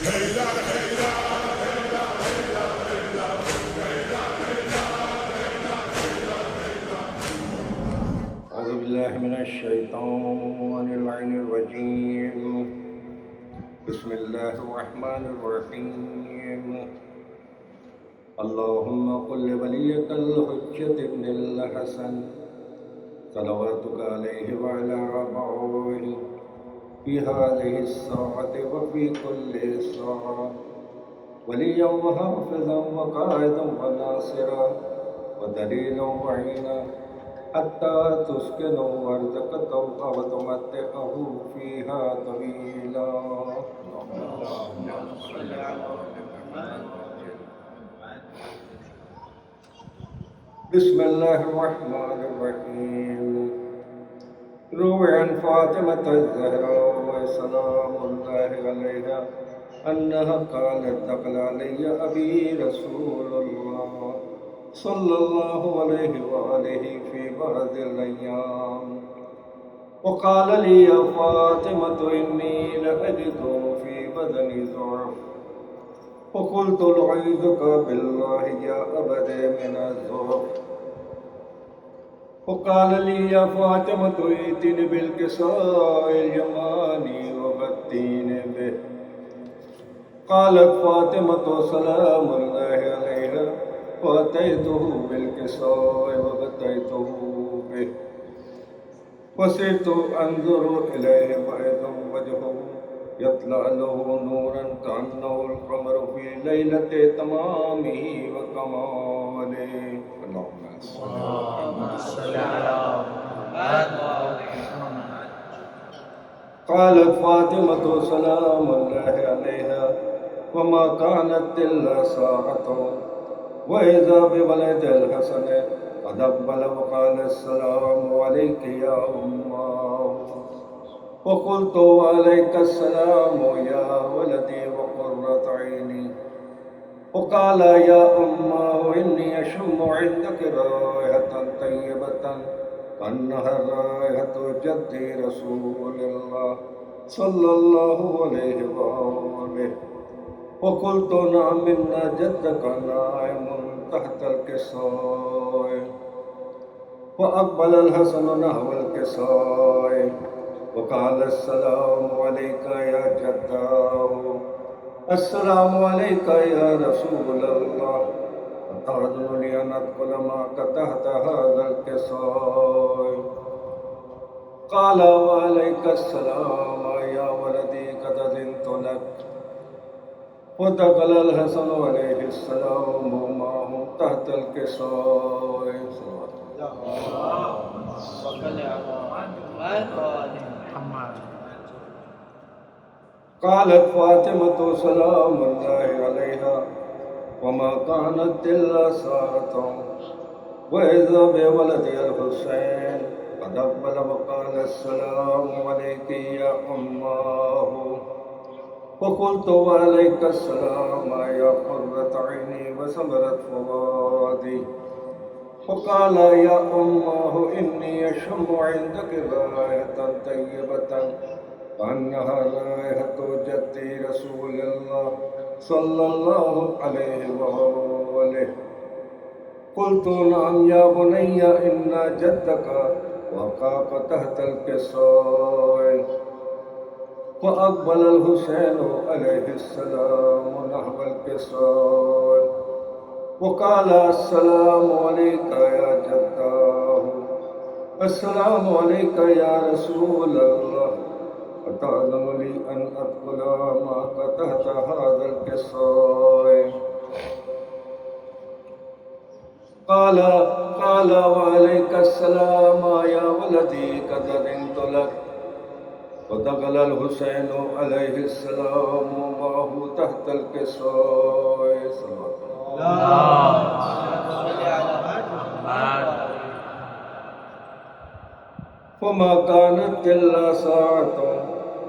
أعوذ بالله من الشيطان اللعين الرجيم. بسم الله الرحمن الرحيم. اللهم قل لوليك الحجة ابن الحسن صلواتك عليه وعلى آبائه في هذه الساعة وفي كل ساعة وليا وحافظا وقائدا وناصرا ودليلا وعينا حتى تسكنوا أرضك طوعا وتمتعه فيها طويلا. بسم الله الرحمن الرحيم. روي عن فاطمة الزهراء سلام الله عليها أنها قالت دخل علي أبي رسول الله صلى الله عليه وآله في بعض الأيام وقال لي يا فاطمة إني لأجد في بدني ضعف فقلت أعوذك بالله يا أبد من الضعف وقال لي يا فاطمة ائتني بالكساء اليماني وغطيني به. قالت فاطمة سلام الله عليها فأتيته بالكساء وغطيته به وصرت أنظر إليه فإذا وجهه يطلع له نورا كأنه القمر في ليلة تمامه وكماله. اللهم صل على محمد. قالت فاطمة سلام الله عليها وما كانت إلا ساعة وإذا بولد الحسن قد أقبل وقال السلام عليك يا أماه وقلت وعليك السلام يا ولدي وقرة عيني وقال يا أماه إني أشم عندك رائحة طيبة كأنها رائحة جدي رسول الله صلى الله عليه وآله وقلت نعم إن جدك نائم تحت الكساء. فأقبل الحسن نحو الكساء وقال السلام عليك يا جداه السلام عليك يا رسول الله أتأذن لي أن أدخل معك تحت هذا الكساء؟ قال وعليك السلام يا ولدي قد أذنت لك. ودخل الحسن عليه السلام معهم تحت الكساء. قالت فاطمة سلام الله عليها وما كانت إلا ساعة وإذا بولد الحسين قد أقبل وقال السلام عليك يا أماه وقلت وعليك السلام يا قرة عيني وثمرة فؤادي. وقال يا أماه إني أشم عندك رائحة طيبة كأنها رائحة جدي رسول الله صلى الله عليه وآله. قلت نعم يا بني إن جدك وقاك تحت الكساء. فأقبل الحسين عليه السلام نحو الكساء وقال السلام عليك يا جداه السلام عليك يا رسول الله أتأذن لي أن أدخل معك تحت هذا الكساء؟ قال وعليك السلام يا ولدي قد أذنت لك. ودخل الحسين عليه السلام معه تحت الكساء. وما كانت إلا ساعة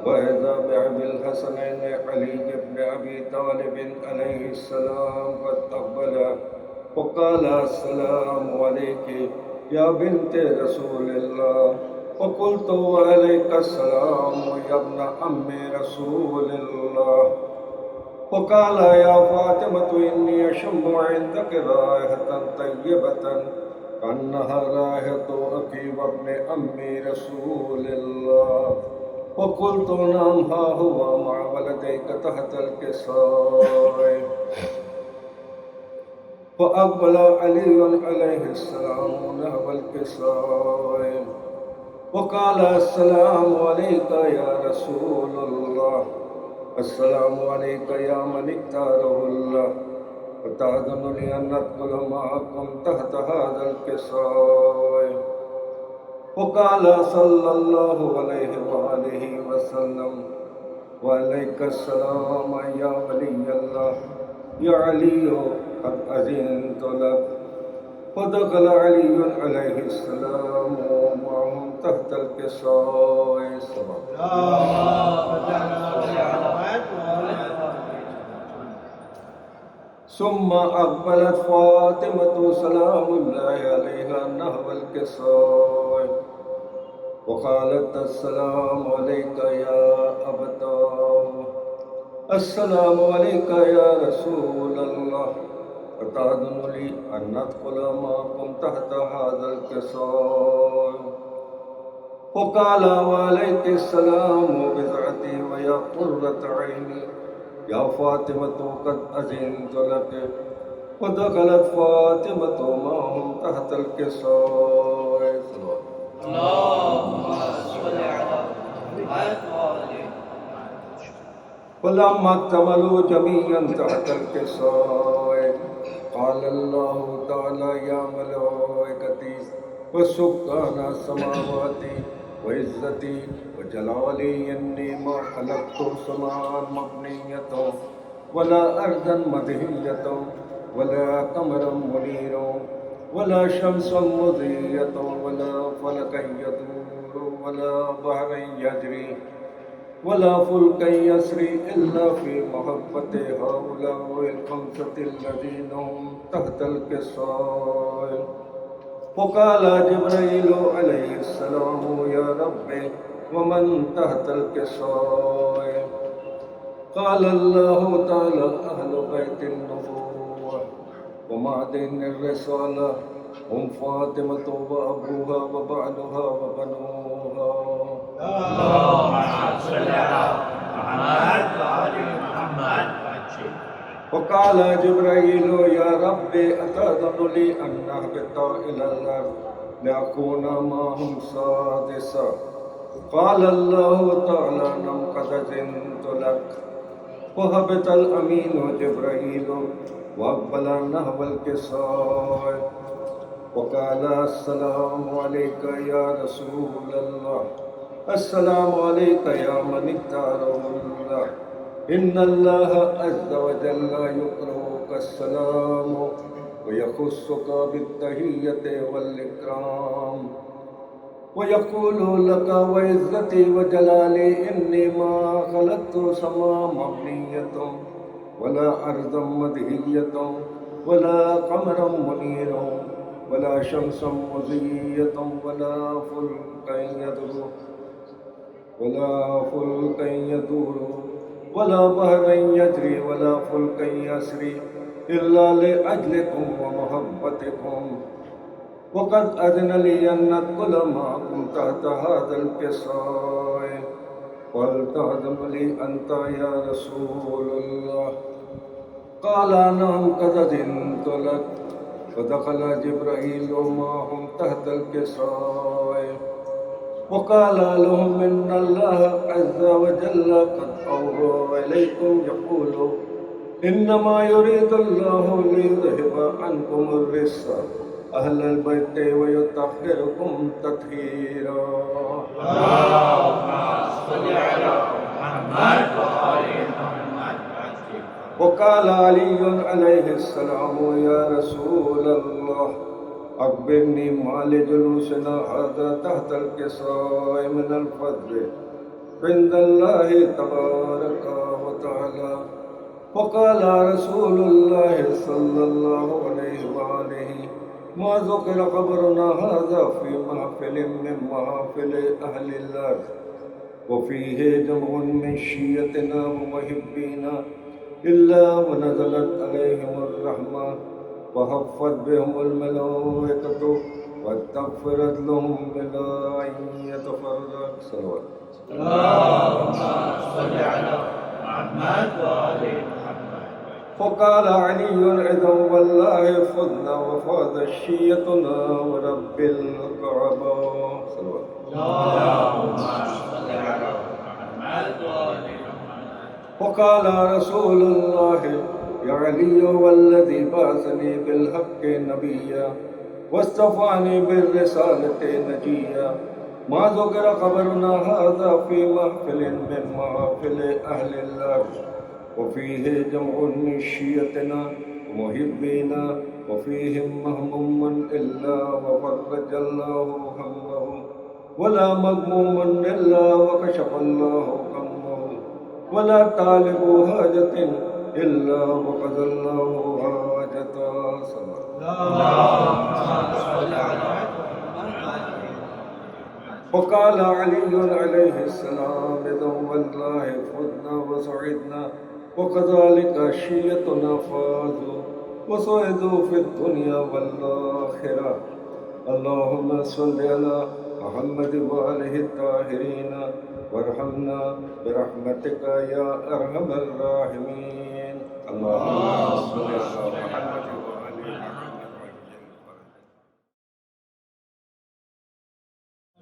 وإذا بأبي الحسنين علي بن أبي طالب عليه السلام قد أقبل وقال السلام عليك يا بنت رسول الله وقلت وعليك السلام يا ابن عم رسول الله. وقال يا فاطمة إني أشم عندك رائحة طيبة كأنها رائحة أخي وابن أمي رسول الله. وقلت نعم ها هو مع ولديك تحت الكساء. فأقبل علي عليه السلام نحو الكساء وقال السلام عليك يا رسول الله، السلام عليك يا من اختاره الله، وتأذن لي أن أدخل معكم تحت هذا الكساء. وقال صلى الله عليه وآله وسلم وعليك السلام يا ولي الله يا علي قد أذنت لك. فدخل علي عليه السلام ومعهم تحت الكساء. ثم أقبلت فاطمة سلام الله عليها نحو الكساء وقالت السلام عليك يا أبتاه، السلام عليك يا رسول الله، وتأذن لي أن ندخل معكم تحت هذا الكساء. وقال وعليك السلام بضعتي ويا قرة عيني يا فاطمة قد أذنت لك. ودخلت فاطمة معهم تحت الكساء. اللهم صل على محمد. فلما اكتملوا جميعا تحت الكساء قال الله تعالى يا ملائكتي وسكان السماوات وعزتي وجلالي إني ما خلقت سماء مبنية ولا أرضا مدهية ولا قمرا منيرا ولا شمسا مضية ولا فلكا يدور ولا بحرا يجري ولا فلكا يسري إلا في محبة هؤلاء الخمسة الذين هم تحت الكساء. وقال جبريل عليه السلام يا ربي ومن تحت الكساء؟ قال الله تعالى أهل بيت النبوة ومعدن الرسالة هم فاطمة وأبوها وبعلها وبنوها. اللهم صل على محمد وآل محمد. وقال جبريل يا ربي أتأذن لي أن أهبط إلى الأرض لأكون معهم سادسا؟ قال الله تعالى نعم قد أذنت لك. وهبط الأمين جبريل وأقبل نحو الكساء وقال السلام عليك يا رسول الله، السلام عليك يا من اختاره الله، إن الله عز وجل يقرئك السلام ويخصك بالتحية والإكرام ويقول لك وعزتي وجلالي إني ما خلقت سماء مبنية ولا أرضا مدهية ولا قمرا منيرا ولا شمسا مضية ولا فلكا يدور ولا بحرا يجري ولا فلكا يسري إلا لأجلكم ومحبتكم. وقد أذن لي أن ندخل معكم تحت هذا الكساء فلتأذن لي أنت يا رسول الله. قال نعم قد أذنت لك. فدخل جبريل معهم تحت الكساء وقال لهم إن الله عز وجل قد أوحى إليكم يقول إنما يريد الله ليذهب عنكم الرجس أهل البيت ويطهركم تطهيرا. اللهم صل على محمد وآل محمد. وقال علي عليه السلام يا رسول الله أخبرني ما لجلوسنا هذا تحت الكساء من الفضل عند الله تبارك وتعالى. وقال رسول الله صلى الله عليه وآله ما ذكر خبرنا هذا في محفل من محافل أهل الأرض وفيه جمع من شيعتنا ومحبينا إلا ونزلت عليهم الرحمة وحفت بهم الملائكة واستغفرت لهم بلا أن يتفرق صلوات. اللهم صل على محمد وآل محمد. فقال علي إذا والله فضنا وفاض شيتنا ورب الكعبة صلوات. اللهم صل على محمد وآل محمد. وقال رسول الله يا علي والذي بعثني بالحق نبيا واصطفاني بالرسالة نجيا ما ذكر قبرنا هذا في محفل من محافل أهل الله وفيه جمع من شيعتنا ومحبينا وفيهم مهموم إلا وفرج الله همه ولا مغموم إلا وكشف الله غمه ولا طالب حاجة إلا وقضى الله حاجته اللهم صل على وقال علي عليه السلام إذا والله فزنا وسعدنا وكذلك شيعتنا فازوا وسعدوا في الدنيا والآخرة. اللهم صل على محمد وآله الطاهرين وارحمنا برحمتك يا أرحم الراحمين. اللهم صل على محمد وآل محمد.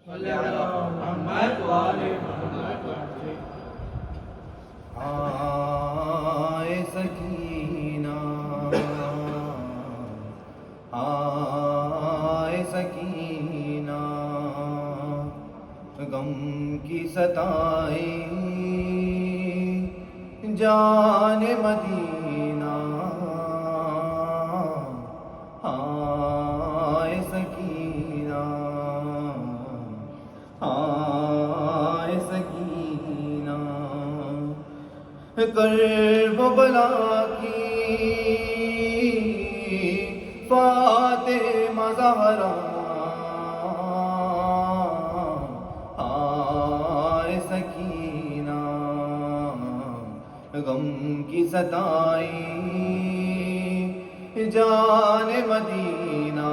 صل على محمد وآل محمد. آئے سکینہ آئے سکینہ غم کی ستائی جان مدینہ آئے سکینہ آئے سکینہ کرب و بلا کی فاطمہ زہرا آئے سکینہ غم کی ستائی جان مدینہ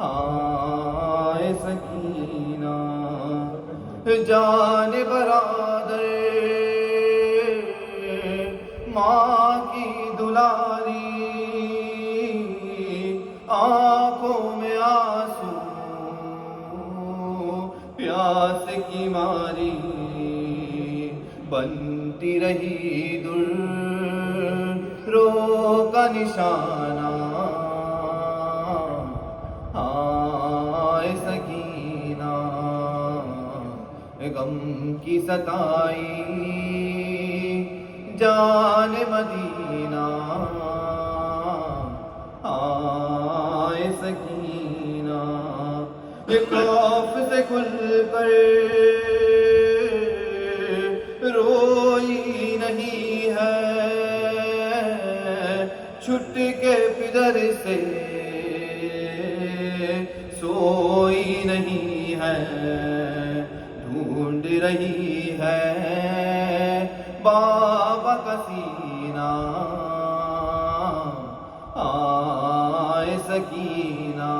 آئے سکینہ جان برادر ماں کی دلاری آنکھوں میں آنسو پیاس کی ماری بنتی رہی در رو کا نشانہ آئے سکینہ غم کی ستائی جان مدینہ آئے سکینہ خوف سے کھل کر روئی نہیں ہے چھٹ کے پدر سے سوئی نہیں ہے ڈھونڈ رہی ہے بابا کا سینہ آئے سکینہ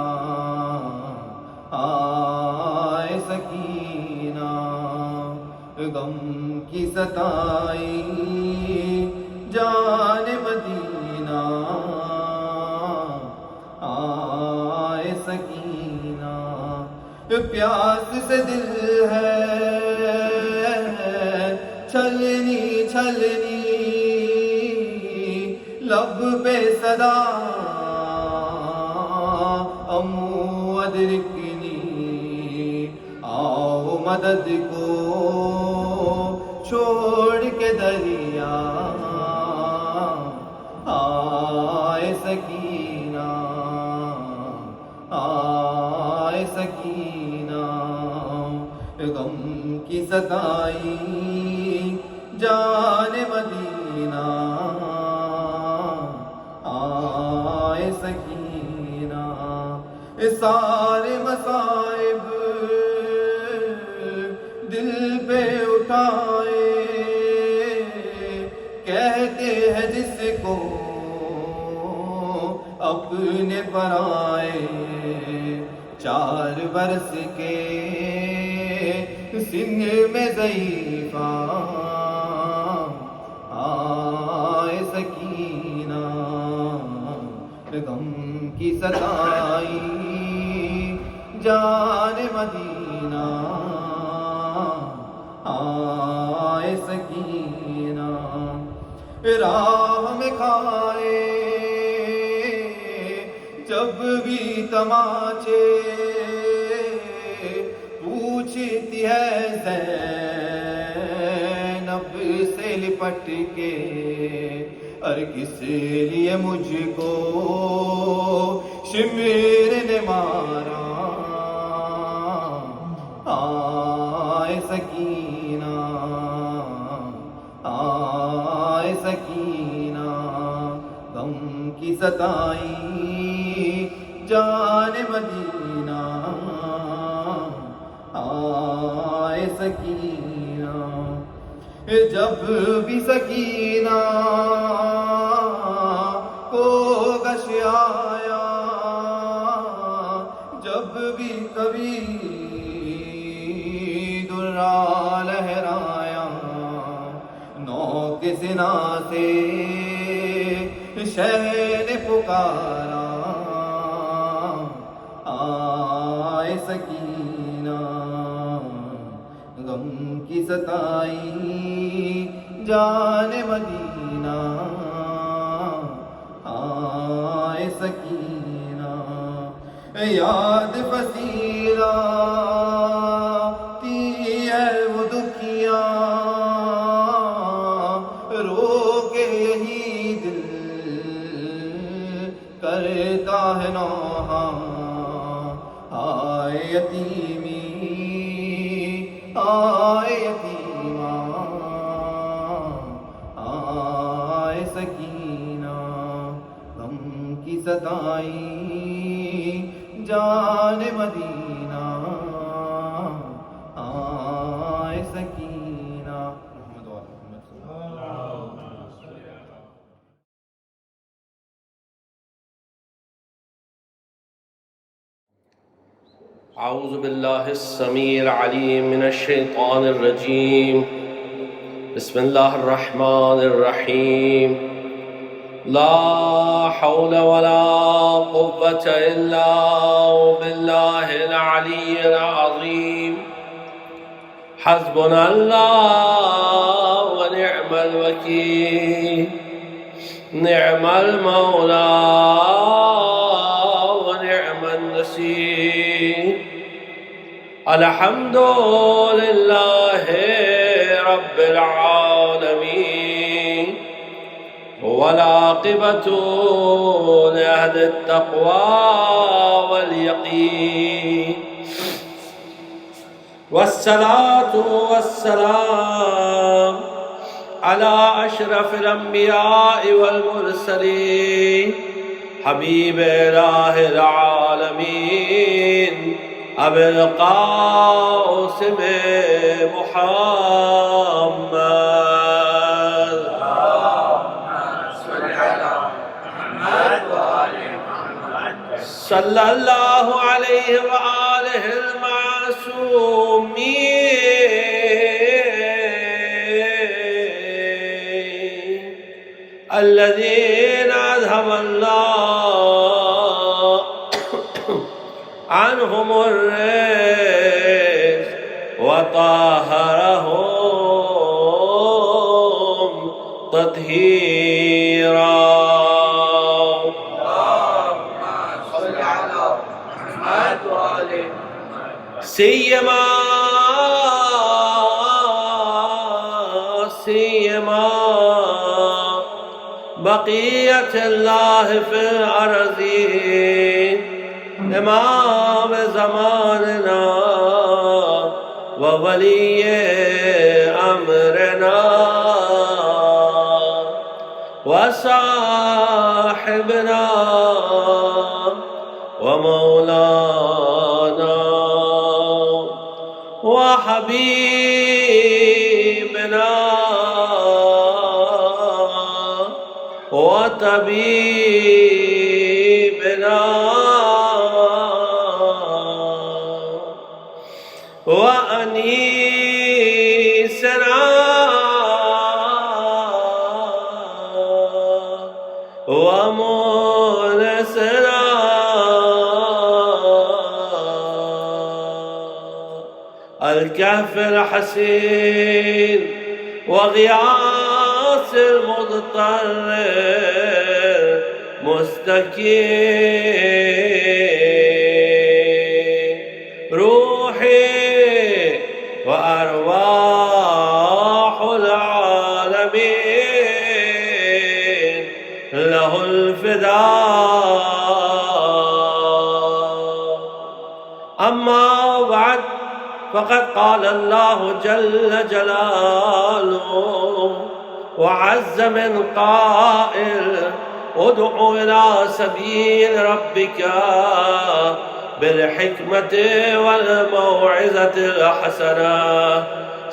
آئے سکینہ غم کی ستائی جان مدینہ آئے سکینہ پیاس سے دل ہے چھلنی چھلنی لب پہ صدا امو ادرکنی آؤ مدد کو چھوڑ کے دریا آئے سکینہ آئے سکینہ غم کی ستائی جان مدینہ آئے سکینہ سارے مصائب دل پہ اٹھائے کہتے ہیں جس کو اپنے پرائے، 4 برس کے سن میں ضعیفہ آئے سکینہ، غم کی ستائی جان مدینہ آئے سکینہ، راہ میں کھائے جب بھی تماچے، پوچھتی ہے زینب سے لپٹ کے، اور کس لیے مجھ کو شمر نے مارا، آئے سکینہ آئے سکینہ، غم کی ستائی جان مدینہ آئے سکینہ، جب بھی سکینہ کو غش آیا، جب بھی کبھی درا لہرایا، نوک زنا سے شہ نے پکارا، آئے سکینہ، غم کی ستائی جان مدینہ آئے سکینہ، یاد فصیلہ تی ہے وہ دکھیاں، رو کے یہی دل کرتا ہے نوحہ، آئے یتیمی آئے یتیمہ آئے سکینہ، غم کی ستائی جان مدینہ آئے سکینہ، محمد و محمد صلی اللہ علیہ وسلم۔ اعوذ باللہ السمیع العلیم من الشیطان الرجیم، بسم اللہ الرحمن الرحیم، لا حول ولا قوة الا باللہ العلی العظیم، حسبنا اللہ ونعم الوکیل، نعم المولا ونعم النصير، الحمد لله رب العالمين، والعاقبة لأهل التقوى واليقين، والصلاة والسلام على أشرف الأنبياء والمرسلين، حبیب الہ العالمین ابی القاسم محمد، صلی اللہ علیہ وآلہ المعصومین الذین اذهب اللہ عنهم الرجس وطهرهم تطهیرا، سیما بقیت اللہ فی الارضین، امام زماننا وولی امرنا وصاحبنا ومولانا وحبیبنا وطبيبنا وأنيسنا ومونسنا الكهف الحسين وغياث المضطر مستكين روحي وأرواح العالمين له الفداء. أما بعد، فقد قال الله جل جلاله وعز من قائل: ادع إلى سبيل ربك بالحكمة والموعظة الحسنة.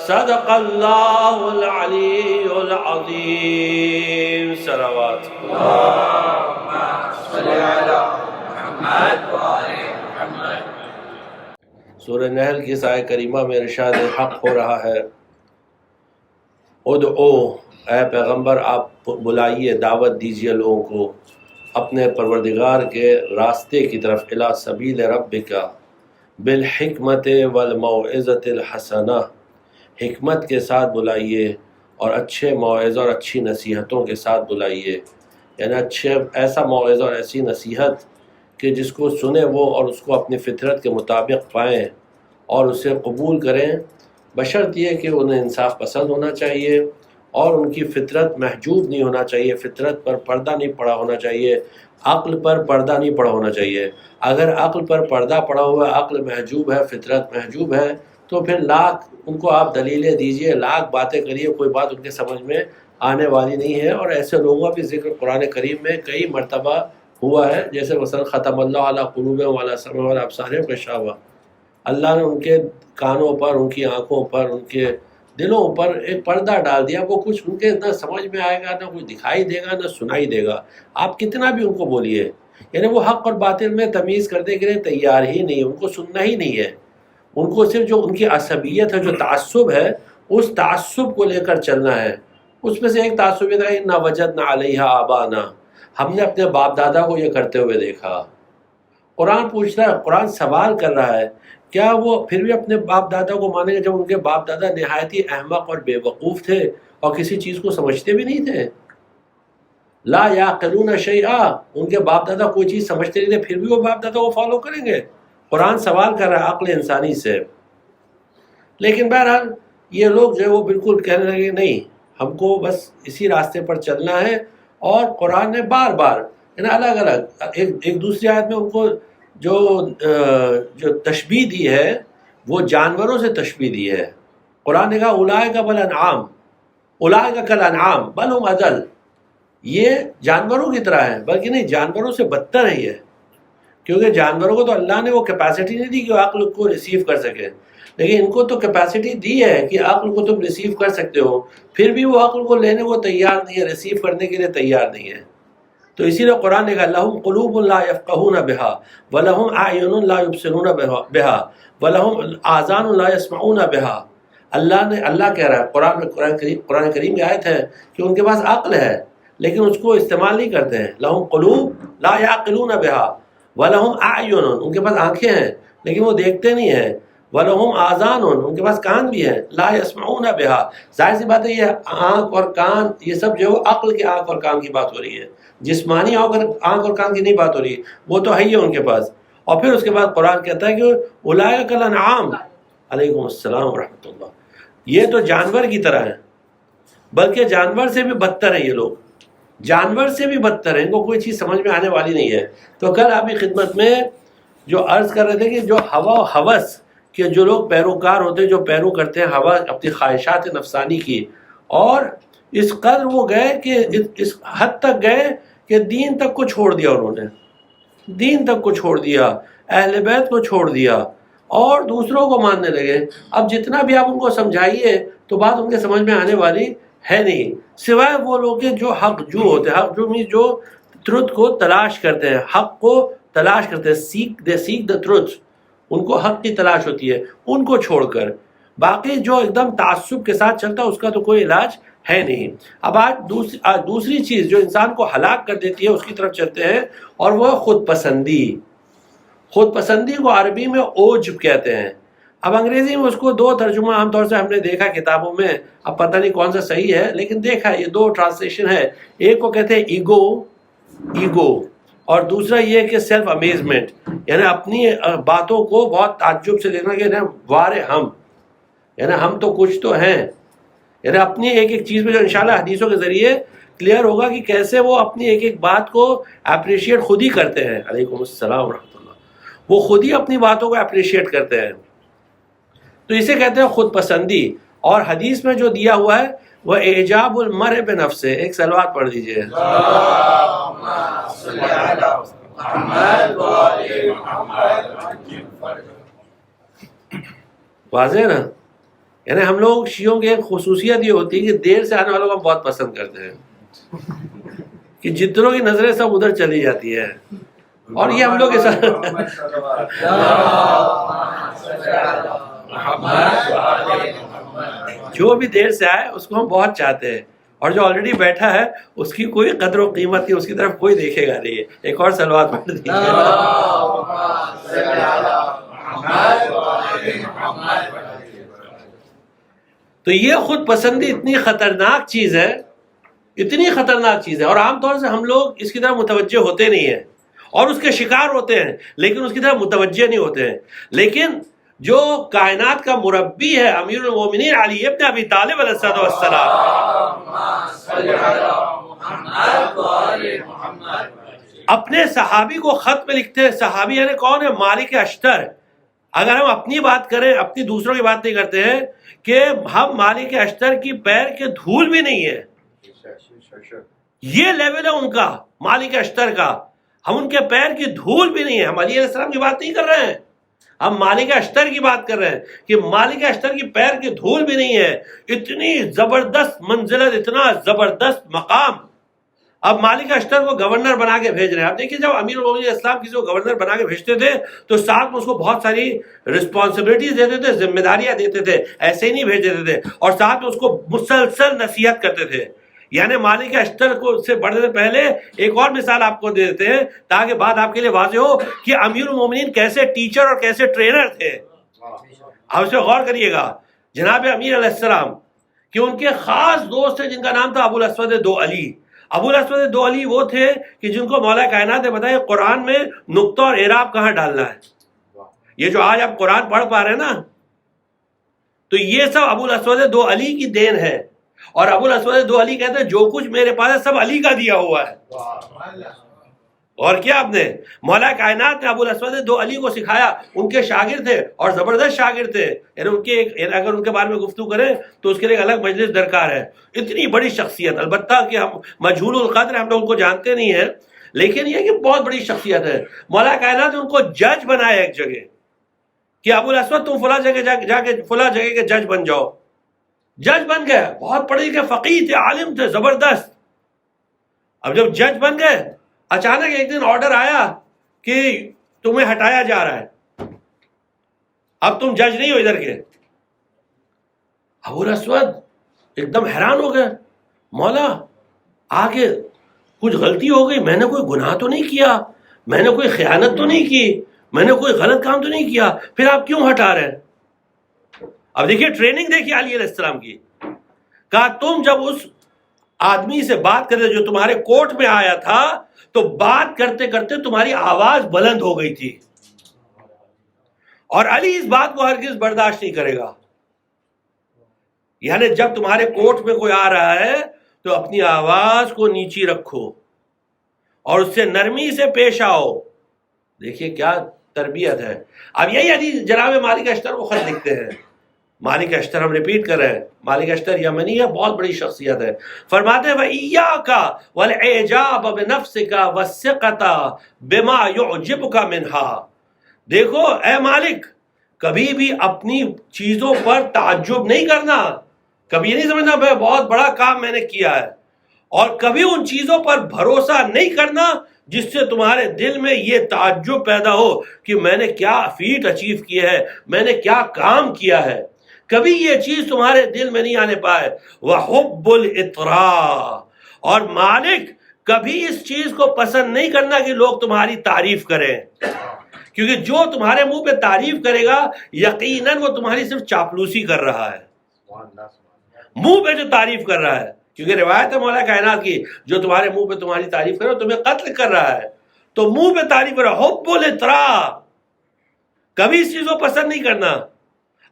صدق الله العلي العظيم. صلوات. اللهم صل على محمد وآل محمد. سورہ نحل کی اس آیت کریمہ میں ارشاد حق ہو رہا ہے: ادعو، اے پیغمبر آپ بلائیے، دعوت دیجیے لوگوں کو اپنے پروردگار کے راستے کی طرف، الی سبیل ربک بالحکمت والموعظۃ الحسنہ، حکمت کے ساتھ بلائیے اور اچھے موعظہ اور اچھی نصیحتوں کے ساتھ بلائیے. یعنی ایسا موعظہ اور ایسی نصیحت کہ جس کو سنیں وہ اور اس کو اپنی فطرت کے مطابق پائیں اور اسے قبول کریں، بشرط یہ کہ انہیں انصاف پسند ہونا چاہیے اور ان کی فطرت محجوب نہیں ہونا چاہیے، فطرت پر پردہ نہیں پڑا ہونا چاہیے، عقل پر پردہ نہیں پڑا ہونا چاہیے. اگر عقل پر پردہ پڑا ہوا ہے، عقل محجوب ہے، فطرت محجوب ہے، تو پھر لاکھ ان کو آپ دلیلیں دیجئے، لاکھ باتیں کریے، کوئی بات ان کے سمجھ میں آنے والی نہیں ہے. اور ایسے لوگوں کا بھی ذکر قرآن کریم میں کئی مرتبہ ہوا ہے، جیسے مثلا ختم اللہ علی قلوبہم وعلی سمعہم وعلی ابصارہم غشاوہ، اللہ نے ان کے کانوں پر، ان کی آنکھوں پر، ان کے دلوں پر ایک پردہ ڈال دیا. وہ کچھ ان کے نہ سمجھ میں آئے گا، نہ کچھ دکھائی دے گا، نہ سنائی دے گا، آپ کتنا بھی ان کو بولیے. یعنی وہ حق اور باطل میں تمیز کرنے کے لیے تیار ہی نہیں ہے، ان کو سننا ہی نہیں ہے. ان کو صرف جو ان کی عصبیت ہے، جو تعصب ہے، اس تعصب کو لے کر چلنا ہے. اس میں سے ایک تعصب یہ تھا: اِنَّا وَجَدْنَا عَلَيْهَا آبَانَا، ہم نے اپنے باپ دادا کو یہ کرتے ہوئے دیکھا. قرآن پوچھ رہا ہے، قرآن سوال کر رہا ہے، کیا وہ پھر بھی اپنے باپ دادا کو مانیں گے جب ان کے باپ دادا نہایت ہی احمق اور بے وقوف تھے اور کسی چیز کو سمجھتے بھی نہیں تھے؟ لا یعقلون شیئا، ان کے باپ دادا کوئی چیز سمجھتے نہیں تھے، پھر بھی وہ باپ دادا کو فالو کریں گے؟ قرآن سوال کر رہا ہے عقل انسانی سے. لیکن بہرحال یہ لوگ جو ہے وہ بالکل کہنے لگے نہیں، ہم کو بس اسی راستے پر چلنا ہے. اور قرآن نے بار بار یعنی الگ الگ ایک دوسری آیت میں ان کو جو تشبیہ دی ہے وہ جانوروں سے تشبیہ دی ہے. قرآن نے کہا اولئک بالانعام، اولئک کالانعام بل هم اضل، یہ جانوروں کی طرح ہے، بلکہ نہیں، جانوروں سے بدتر ہے یہ. کیونکہ جانوروں کو تو اللہ نے وہ کیپیسٹی نہیں دی کہ وہ عقل کو ریسیو کر سکے، لیکن ان کو تو کیپیسٹی دی ہے کہ عقل کو تم ریسیو کر سکتے ہو، پھر بھی وہ عقل کو لینے کو تیار نہیں ہے، ریسیو کرنے کے لیے تیار نہیں ہے. تو اسی لیے قرآن نے کہا لہم قلوب لا یفقہون بہا ولہم اعین لا یبصرون بہا ولہم آذان لا یسمعون بہا. اللہ کہہ رہا ہے قرآن کریم کی آیت ہے کہ ان کے پاس عقل ہے لیکن اس کو استعمال نہیں کرتے ہیں. لہم قلوب لا یعقلون بہا ولہم اعین، ان کے پاس آنکھیں ہیں لیکن وہ دیکھتے نہیں ہیں. وَلَهُمْ آذَانٌ، ان کے پاس کان بھی ہیں. لا يسمعون بها، ظاہر سی بات ہے یہ آنکھ اور کان یہ سب جو ہے عقل کے آنکھ اور کان کی بات ہو رہی ہے، جسمانی آنکھ اور کان کی نہیں بات ہو رہی ہے، وہ تو ہے ہی ان کے پاس. اور پھر اس کے بعد قرآن کہتا ہے کہ اولئک کالانعام. علیکم السلام ورحمۃ اللہ. یہ تو جانور کی طرح ہیں، بلکہ جانور سے بھی بدتر ہیں. یہ لوگ جانور سے بھی بدتر ہیں، ان کو کوئی چیز سمجھ میں آنے والی نہیں ہے. تو کل آپ کی خدمت میں جو عرض کر رہے تھے کہ جو ہوا و ہوس کہ جو لوگ پیروکار ہوتے ہیں، جو پیرو کرتے ہیں ہوا اپنی خواہشات نفسانی کی، اور اس قدر وہ گئے کہ اس حد تک گئے کہ دین تک کو چھوڑ دیا. انہوں نے دین تک کو چھوڑ دیا، اہل بیت کو چھوڑ دیا اور دوسروں کو ماننے لگے. اب جتنا بھی آپ ان کو سمجھائیے تو بات ان کے سمجھ میں آنے والی ہے نہیں سوائے وہ لوگ ہیں جو حق جو ہوتے ہیں. حق جو مینس جو ٹروتھ کو تلاش کرتے ہیں, حق کو تلاش کرتے ہیں, سیک دا ٹروتھ, ان کو حق کی تلاش ہوتی ہے, ان کو چھوڑ کر باقی جو ایک دم تعصب کے ساتھ چلتا ہے اس کا تو کوئی علاج ہے نہیں. اب آج دوسری چیز جو انسان کو ہلاک کر دیتی ہے اس کی طرف چلتے ہیں, اور وہ خود پسندی. خود پسندی کو عربی میں اوجب کہتے ہیں. اب انگریزی میں اس کو دو ترجمہ عام طور سے ہم نے دیکھا کتابوں میں, اب پتہ نہیں کون سا صحیح ہے, لیکن دیکھا یہ دو ٹرانسلیشن ہے. ایک کو کہتے ہیں ایگو, اور دوسرا یہ کہ سیلف امیزمنٹ, یعنی اپنی باتوں کو بہت تعجب سے دیکھنا کہ وارے ہم, یعنی ہم تو کچھ تو ہیں. یعنی اپنی ایک ایک چیز میں جو انشاءاللہ حدیثوں کے ذریعے کلیئر ہوگا کہ کیسے وہ اپنی ایک ایک بات کو اپریشیٹ خود ہی کرتے ہیں. علیکم السلام ورحمۃ اللہ. وہ خود ہی اپنی باتوں کو اپریشیٹ کرتے ہیں. تو اسے کہتے ہیں خود پسندی. اور حدیث میں جو دیا ہوا ہے وہ اعجاب المرء بنفسہ. ایک صلوات پڑھ دیجئے. واضح ہے نا. یعنی ہم لوگ شیعوں کی ایک خصوصیت یہ ہوتی ہے کہ دیر سے آنے والوں کو ہم بہت پسند کرتے ہیں, کہ جتنوں کی نظریں سب ادھر چلی جاتی ہے, اور یہ ہم لوگ کے ساتھ جو بھی دیر سے آئے اس کو ہم بہت چاہتے ہیں, اور جو آلریڈی بیٹھا ہے اس کی کوئی قدر و قیمت نہیں, اس کی طرف کوئی دیکھے گا نہیں. ایک اور صلوات پڑھ دیجیے. تو یہ خود پسندی اتنی خطرناک چیز ہے, اتنی خطرناک چیز ہے, اور عام طور سے ہم لوگ اس کی طرف متوجہ ہوتے نہیں ہیں, اور اس کے شکار ہوتے ہیں, لیکن اس کی طرف متوجہ نہیں ہوتے ہیں. لیکن جو کائنات کا مربی ہے امیر المومنین علی ابن ابی طالب علیہ السلام, اپنے صحابی کو خط میں لکھتے ہیں. صحابی یعنی کون ہے؟ مالک اشتر. اگر ہم اپنی بات کریں, اپنی دوسروں کی بات نہیں کرتے ہیں, کہ ہم مالک اشتر کی پیر کے دھول بھی نہیں ہے, یہ لیول ہے ان کا, مالک اشتر کا. ہم ان کے پیر کی دھول بھی نہیں ہے. ہم علی علیہ السلام کی بات نہیں کر رہے ہیں, ہم مالک اشتر کی بات کر رہے ہیں کہ مالک اشتر کی پیر کی دھول بھی نہیں ہے. اتنی زبردست منزلت, اتنا زبردست مقام. اب مالک اشتر کو گورنر بنا کے بھیج رہے ہیں. آپ دیکھیے جب امیر المومنین اسلام کسی کو گورنر بنا کے بھیجتے تھے تو ساتھ میں اس کو بہت ساری رسپانسبلٹیز دیتے تھے, ذمہ داریاں دیتے تھے, ایسے ہی نہیں بھیج دیتے تھے, اور ساتھ میں اس کو مسلسل نصیحت کرتے تھے. یعنی مالک اشتر کو سے بڑھنے سے پہلے ایک اور مثال آپ کو دے دیتے ہیں تاکہ بات آپ کے لیے واضح ہو کہ امیر المومنین کیسے ٹیچر اور کیسے ٹرینر تھے. آپ اس پہ غور کریے گا. جناب امیر علیہ السلام کہ ان کے خاص دوست ہیں جن کا نام تھا ابو الاسود دو علی. ابو الاسود دو علی وہ تھے کہ جن کو مولا کائنات نے بتایا قرآن میں نقطہ اور اعراب کہاں ڈالنا ہے. یہ جو آج آپ قرآن پڑھ پا رہے ہیں نا, تو یہ سب ابو الاسود دو علی کی دین ہے. اور ابو الاسود دو علی کہتے ہیں جو کچھ میرے پاس ہے سب علی کا دیا ہوا ہے. اور کیا آپ نے مولا کائنات نے ابو الاسود دو علی کو سکھایا. ان کے شاگرد تھے اور زبردست شاگرد تھے. یعنی ان کے اگر ان کے بارے میں گفتگو کریں تو اس کے لیے ایک الگ مجلس درکار ہے. اتنی بڑی شخصیت, البتہ کہ ہم مجہول القدر, ہم لوگ ان کو جانتے نہیں ہیں, لیکن یہ کہ بہت بڑی شخصیت ہے. مولا کائنات نے ان کو جج بنایا ایک جگہ کہ ابو الاسود تم فلاں جگہ جا کے فلاں جگہ کے جج بن جاؤ. جج بن گئے, بہت پڑھے لکھے فقیہ تھے, عالم تھے, زبردست. اب جب جج بن گئے, اچانک ایک دن آرڈر آیا کہ تمہیں ہٹایا جا رہا ہے, اب تم جج نہیں ہو ادھر کے. ابو الاسود ایک دم حیران ہو گئے, مولا آگے کچھ غلطی ہو گئی, میں نے کوئی گناہ تو نہیں کیا, میں نے کوئی خیانت تو نہیں کی, میں نے کوئی غلط کام تو نہیں کیا, پھر آپ کیوں ہٹا رہے ہیں؟ اب دیکھیے ٹریننگ دیکھیے علی علیہ السلام کی. کہا تم جب اس آدمی سے بات کرتے جو تمہارے کوٹ میں آیا تھا تو بات کرتے کرتے تمہاری آواز بلند ہو گئی تھی, اور علی اس بات کو ہرگز برداشت نہیں کرے گا. یعنی جب تمہارے کوٹ میں کوئی آ رہا ہے تو اپنی آواز کو نیچی رکھو اور اس سے نرمی سے پیش آؤ. دیکھیے کیا تربیت ہے. اب یہی علی جناب مالک اشتر کو خط لکھتے ہیں. مالک اشتر ہم ریپیٹ کر رہے ہیں, مالک اشتر یمنی ہے, بہت بڑی شخصیت ہے. فرماتے ہیں وَإِيَّاكَ وَالْإِعْجَابَ بِنَفْسِكَ وَالثِّقَةَ بِمَا يُعْجِبُكَ مِنْهَا. دیکھو اے مالک, کبھی بھی اپنی چیزوں پر تعجب نہیں کرنا, کبھی یہ نہیں سمجھنا میں بہت بڑا کام میں نے کیا ہے، اور کبھی ان چیزوں پر بھروسہ نہیں کرنا جس سے تمہارے دل میں یہ تعجب پیدا ہو کہ میں نے کیا فیٹ اچیو کیا ہے، میں نے کیا کام کیا ہے، کبھی یہ چیز تمہارے دل میں نہیں آنے پائے۔ وَحُبُّ الْإِطْرَاء، اور مالک کبھی اس چیز کو پسند نہیں کرنا کہ لوگ تمہاری تعریف کریں، کیونکہ جو تمہارے منہ پہ تعریف کرے گا یقیناً وہ تمہاری صرف چاپلوسی کر رہا ہے، منہ پہ جو تعریف کر رہا ہے، کیونکہ روایت ہے مولا کائنات کی، جو تمہارے منہ پہ تمہاری تعریف کرے تمہیں قتل کر رہا ہے، تو منہ پہ تعریف کر رہا ہے۔ حب الإطراء، کبھی اس چیز کو پسند نہیں کرنا۔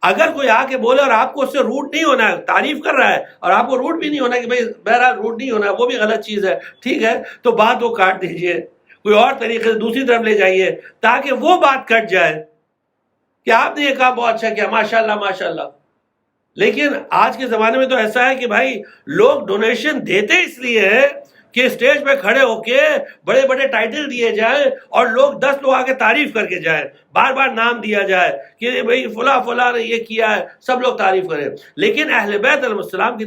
اگر کوئی آ کے بولے اور آپ کو اس سے روٹ نہیں ہونا ہے، تعریف کر رہا ہے اور آپ کو روٹ بھی نہیں ہونا کہ بھائی بہرحال روٹ نہیں ہونا ہے، وہ بھی غلط چیز ہے، ٹھیک ہے، تو بات وہ کاٹ دیجئے، کوئی اور طریقے سے دوسری طرف لے جائیے تاکہ وہ بات کٹ جائے کہ آپ نے یہ کہا بہت اچھا کیا، ماشاءاللہ ماشاءاللہ۔ لیکن آج کے زمانے میں تو ایسا ہے کہ بھائی لوگ ڈونیشن دیتے اس لیے ہے کہ اسٹیج پہ کھڑے ہو کے بڑے بڑے ٹائٹل دیے جائیں اور لوگ 10 لوگ آگے تعریف کر کے جائیں، بار بار نام دیا جائے کہ بھئی فلاں نے یہ کیا ہے، سب لوگ تعریف کریں۔ لیکن اہل بیت علیہ السلام کی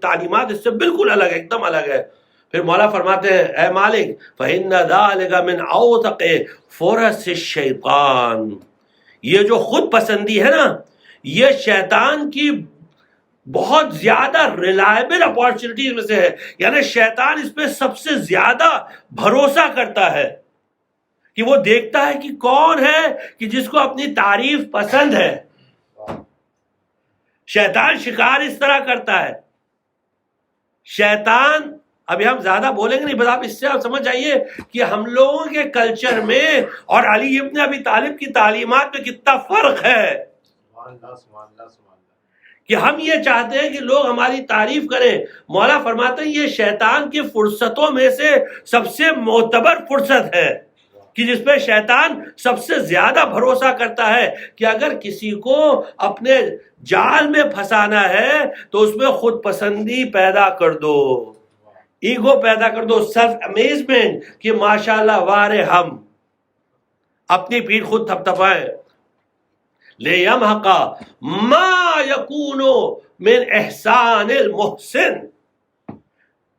تعلیمات اس سے بالکل الگ ہے، ایک دم الگ ہے۔ پھر مولا فرماتے ہیں اے مالک فَإِنَّ ذَلِكَ مِنْ أَوْثَقِ فُرَصِ الشَّيْطَانِ، یہ جو خود پسندی ہے نا، یہ شیطان کی بہت زیادہ ریلائبل اپارچونٹیز میں سے ہے، یعنی شیطان اس پہ سب سے زیادہ بھروسہ کرتا ہے کہ وہ دیکھتا ہے کہ کون ہے کہ جس کو اپنی تعریف پسند ہے۔ شیطان شکار اس طرح کرتا ہے۔ شیطان، ابھی ہم زیادہ بولیں گے نہیں، بس آپ اس سے آپ سمجھ جائیے کہ ہم لوگوں کے کلچر میں اور علی ابن ابی طالب کی تعلیمات میں کتنا فرق ہے کہ ہم یہ چاہتے ہیں کہ لوگ ہماری تعریف کریں۔ مولا فرماتے ہیں یہ شیطان کی فرصتوں میں سے سب سے معتبر فرصت ہے کہ جس پہ شیطان سب سے زیادہ بھروسہ کرتا ہے کہ اگر کسی کو اپنے جال میں پھنسانا ہے تو اس میں خود پسندی پیدا کر دو، ایگو پیدا کر دو، سیلف امیزمنٹ کہ ماشاءاللہ وارے ہم اپنی پیٹھ خود تھپ تھپائیں۔ لِيَمْحَقَ مَا يَكُونُ مِنْ احسان المحسن،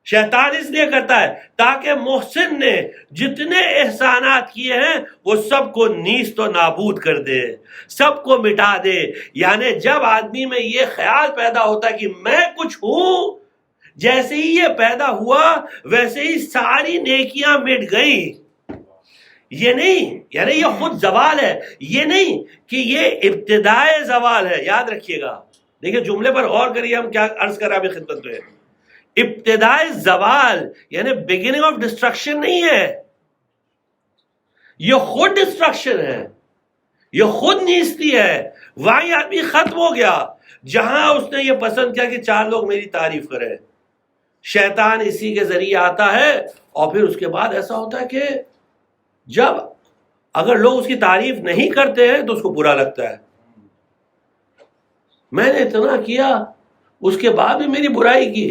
شیطان اس لیے کرتا ہے تاکہ محسن نے جتنے احسانات کیے ہیں وہ سب کو نیست و نابود کر دے، سب کو مٹا دے۔ یعنی جب آدمی میں یہ خیال پیدا ہوتا ہے کہ میں کچھ ہوں، جیسے ہی یہ پیدا ہوا ویسے ہی ساری نیکیاں مٹ گئیں۔ یہ نہیں، یعنی یہ خود زوال ہے، یہ نہیں کہ یہ ابتدائے زوال ہے۔ یاد رکھیے گا، دیکھیں جملے پر غور کریے، ہم کیا عرض کر رہے ہیں ابھی خدمت میں۔ ابتدائے زوال یعنی بگننگ آف ڈسٹرکشن نہیں ہے، یہ خود ڈسٹرکشن ہے، یہ خود نیستی ہے۔ وہیں آدمی ختم ہو گیا جہاں اس نے یہ پسند کیا کہ 4 لوگ میری تعریف کریں۔ شیطان اسی کے ذریعے آتا ہے، اور پھر اس کے بعد ایسا ہوتا ہے کہ جب اگر لوگ اس کی تعریف نہیں کرتے ہیں تو اس کو برا لگتا ہے۔ میں نے اتنا کیا، اس کے بعد بھی میری برائی کی،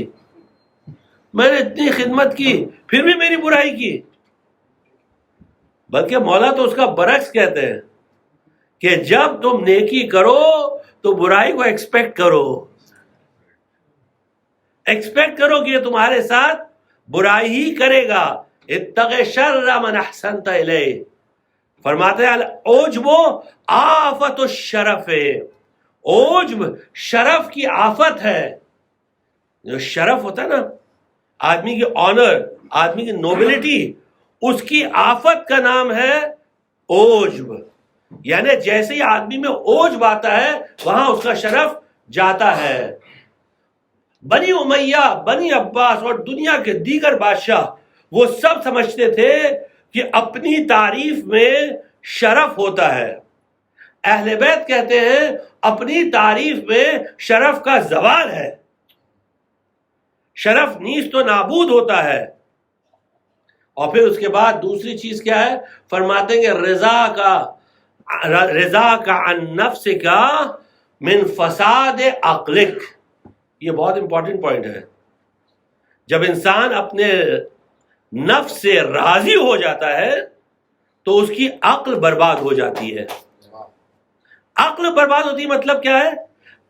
میں نے اتنی خدمت کی پھر بھی میری برائی کی۔ بلکہ مولا تو اس کا برعکس کہتے ہیں کہ جب تم نیکی کرو تو برائی کو ایکسپیکٹ کرو، ایکسپیکٹ کرو کہ یہ تمہارے ساتھ برائی ہی کرے گا۔ اتق شر من احسنت الیہ، فرماتے ہیں العجب آفت الشرف، عجب شرف کی آفت ہے۔ جو شرف ہوتا ہے نا، آدمی کی آنر، آدمی کی نوبلٹی، اس کی آفت کا نام ہے عجب۔ یعنی جیسے ہی آدمی میں عجب آتا ہے وہاں اس کا شرف جاتا ہے۔ بنی امیہ، بنی عباس اور دنیا کے دیگر بادشاہ وہ سب سمجھتے تھے کہ اپنی تعریف میں شرف ہوتا ہے۔ اہل بیت کہتے ہیں اپنی تعریف میں شرف کا زوال ہے، شرف نیست و نابود ہوتا ہے۔ اور پھر اس کے بعد دوسری چیز کیا ہے؟ فرماتے ہیں کہ رضا کا عن نفس کا من فساد عقلک۔ یہ بہت امپورٹنٹ پوائنٹ ہے۔ جب انسان اپنے نفس سے راضی ہو جاتا ہے تو اس کی عقل برباد ہو جاتی ہے۔ عقل برباد ہوتی ہے مطلب کیا ہے؟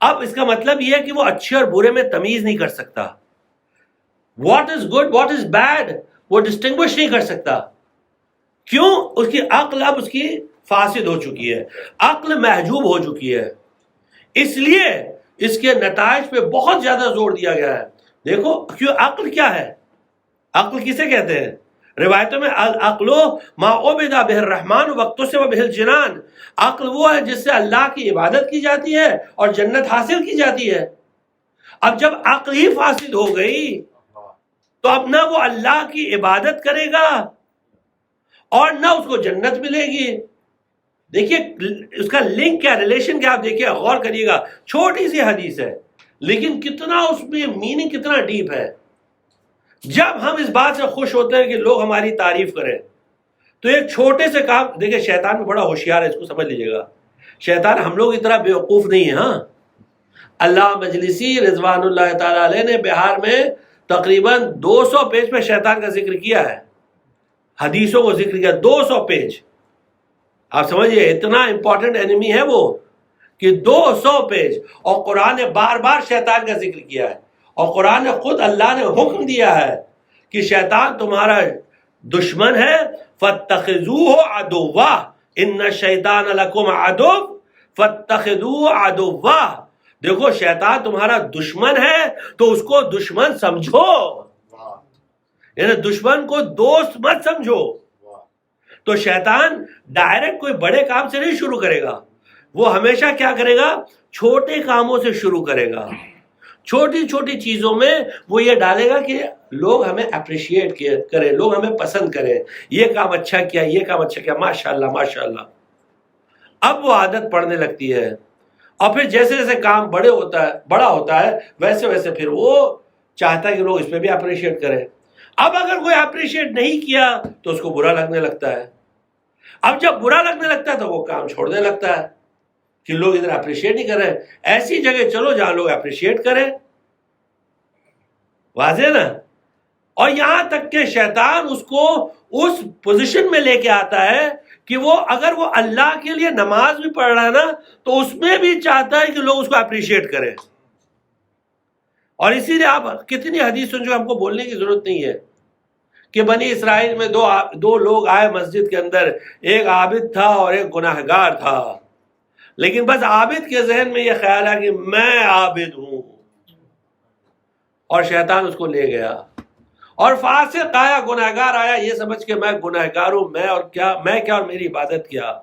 اب اس کا مطلب یہ ہے کہ وہ اچھے اور برے میں تمیز نہیں کر سکتا، what is good what is bad وہ ڈسٹنگوش نہیں کر سکتا. کیوں؟ اس کی عقل اب اس کی فاسد ہو چکی ہے، عقل محجوب ہو چکی ہے. اس لیے اس کے نتائج پہ بہت زیادہ زور دیا گیا ہے. دیکھو کیوں عقل کیا ہے؟ عقل کسے کہتے ہیں؟ روایتوں میں العقل ما عبد بہ الرحمن واقتصب بہ الجنان، عقل وہ ہے جس سے اللہ کی عبادت کی جاتی ہے اور جنت حاصل کی جاتی ہے. اب جب عقل ہی فاسد ہو گئی تو اب نہ وہ اللہ کی عبادت کرے گا اور نہ اس کو جنت ملے گی. دیکھیے اس کا لنک کیا، ریلیشن کیا، آپ دیکھیے غور کریے گا. چھوٹی سی حدیث ہے لیکن کتنا اس میں میننگ کتنا ڈیپ ہے. جب ہم اس بات سے خوش ہوتے ہیں کہ لوگ ہماری تعریف کریں تو ایک چھوٹے سے کام، دیکھیں شیطان بھی بڑا ہوشیار ہے، اس کو سمجھ لیجیے گا. شیطان ہم لوگ کی طرح بیوقوف نہیں ہے. ہاں، اللہ مجلسی رضوان اللہ تعالی علیہ نے بہار میں تقریباً 200 پیج پہ شیطان کا ذکر کیا ہے، حدیثوں کو ذکر کیا 200 پیج. آپ سمجھئے اتنا امپورٹنٹ انیمی ہے وہ کہ 200 پیج. اور قرآن نے بار بار شیطان کا ذکر کیا ہے، اور قرآن نے خود اللہ نے حکم دیا ہے کہ شیطان تمہارا دشمن ہے، فاتخذوہ عدوا ان الشیطان لکم عدو فاتخذوہ عدوا. دیکھو شیطان تمہارا دشمن ہے تو اس کو دشمن سمجھو، یعنی دشمن کو دوست مت سمجھو. تو شیطان ڈائریکٹ کوئی بڑے کام سے نہیں شروع کرے گا، وہ ہمیشہ کیا کرے گا؟ چھوٹے کاموں سے شروع کرے گا. چھوٹی چھوٹی چیزوں میں وہ یہ ڈالے گا کہ لوگ ہمیں اپریشیٹ کریں، لوگ ہمیں پسند کریں. یہ کام اچھا کیا، یہ کام اچھا کیا، ماشاءاللہ ماشاءاللہ. اب وہ عادت پڑنے لگتی ہے اور پھر جیسے جیسے کام بڑا ہوتا ہے ویسے ویسے پھر وہ چاہتا ہے کہ لوگ اس پہ بھی اپریشیٹ کریں. اب اگر کوئی اپریشیٹ نہیں کیا تو اس کو برا لگنے لگتا ہے. اب جب برا لگنے لگتا ہے تو وہ کام چھوڑنے لگتا ہے کہ لوگ ادھر اپریشیٹ نہیں کر رہے. ایسی جگہ چلو جہاں لوگ اپریشیٹ کریں. واضح نا؟ اور یہاں تک کہ شیطان اس کو اس پوزیشن میں لے کے آتا ہے کہ وہ اگر وہ اللہ کے لیے نماز بھی پڑھ رہا ہے نا تو اس میں بھی چاہتا ہے کہ لوگ اس کو اپریشیٹ کریں. اور اسی لیے آپ کتنی حدیث سن جو ہم کو بولنے کی ضرورت نہیں ہے کہ بنی اسرائیل میں دو لوگ آئے مسجد کے اندر، ایک عابد تھا اور ایک گناہگار تھا. لیکن بس عابد کے ذہن میں یہ خیال ہے کہ میں عابد ہوں، اور شیطان اس کو لے گیا. اور فاسق آیا، گناہگار آیا، یہ سمجھ کے میں گناہگار ہوں، میں کیا اور میری عبادت کیا.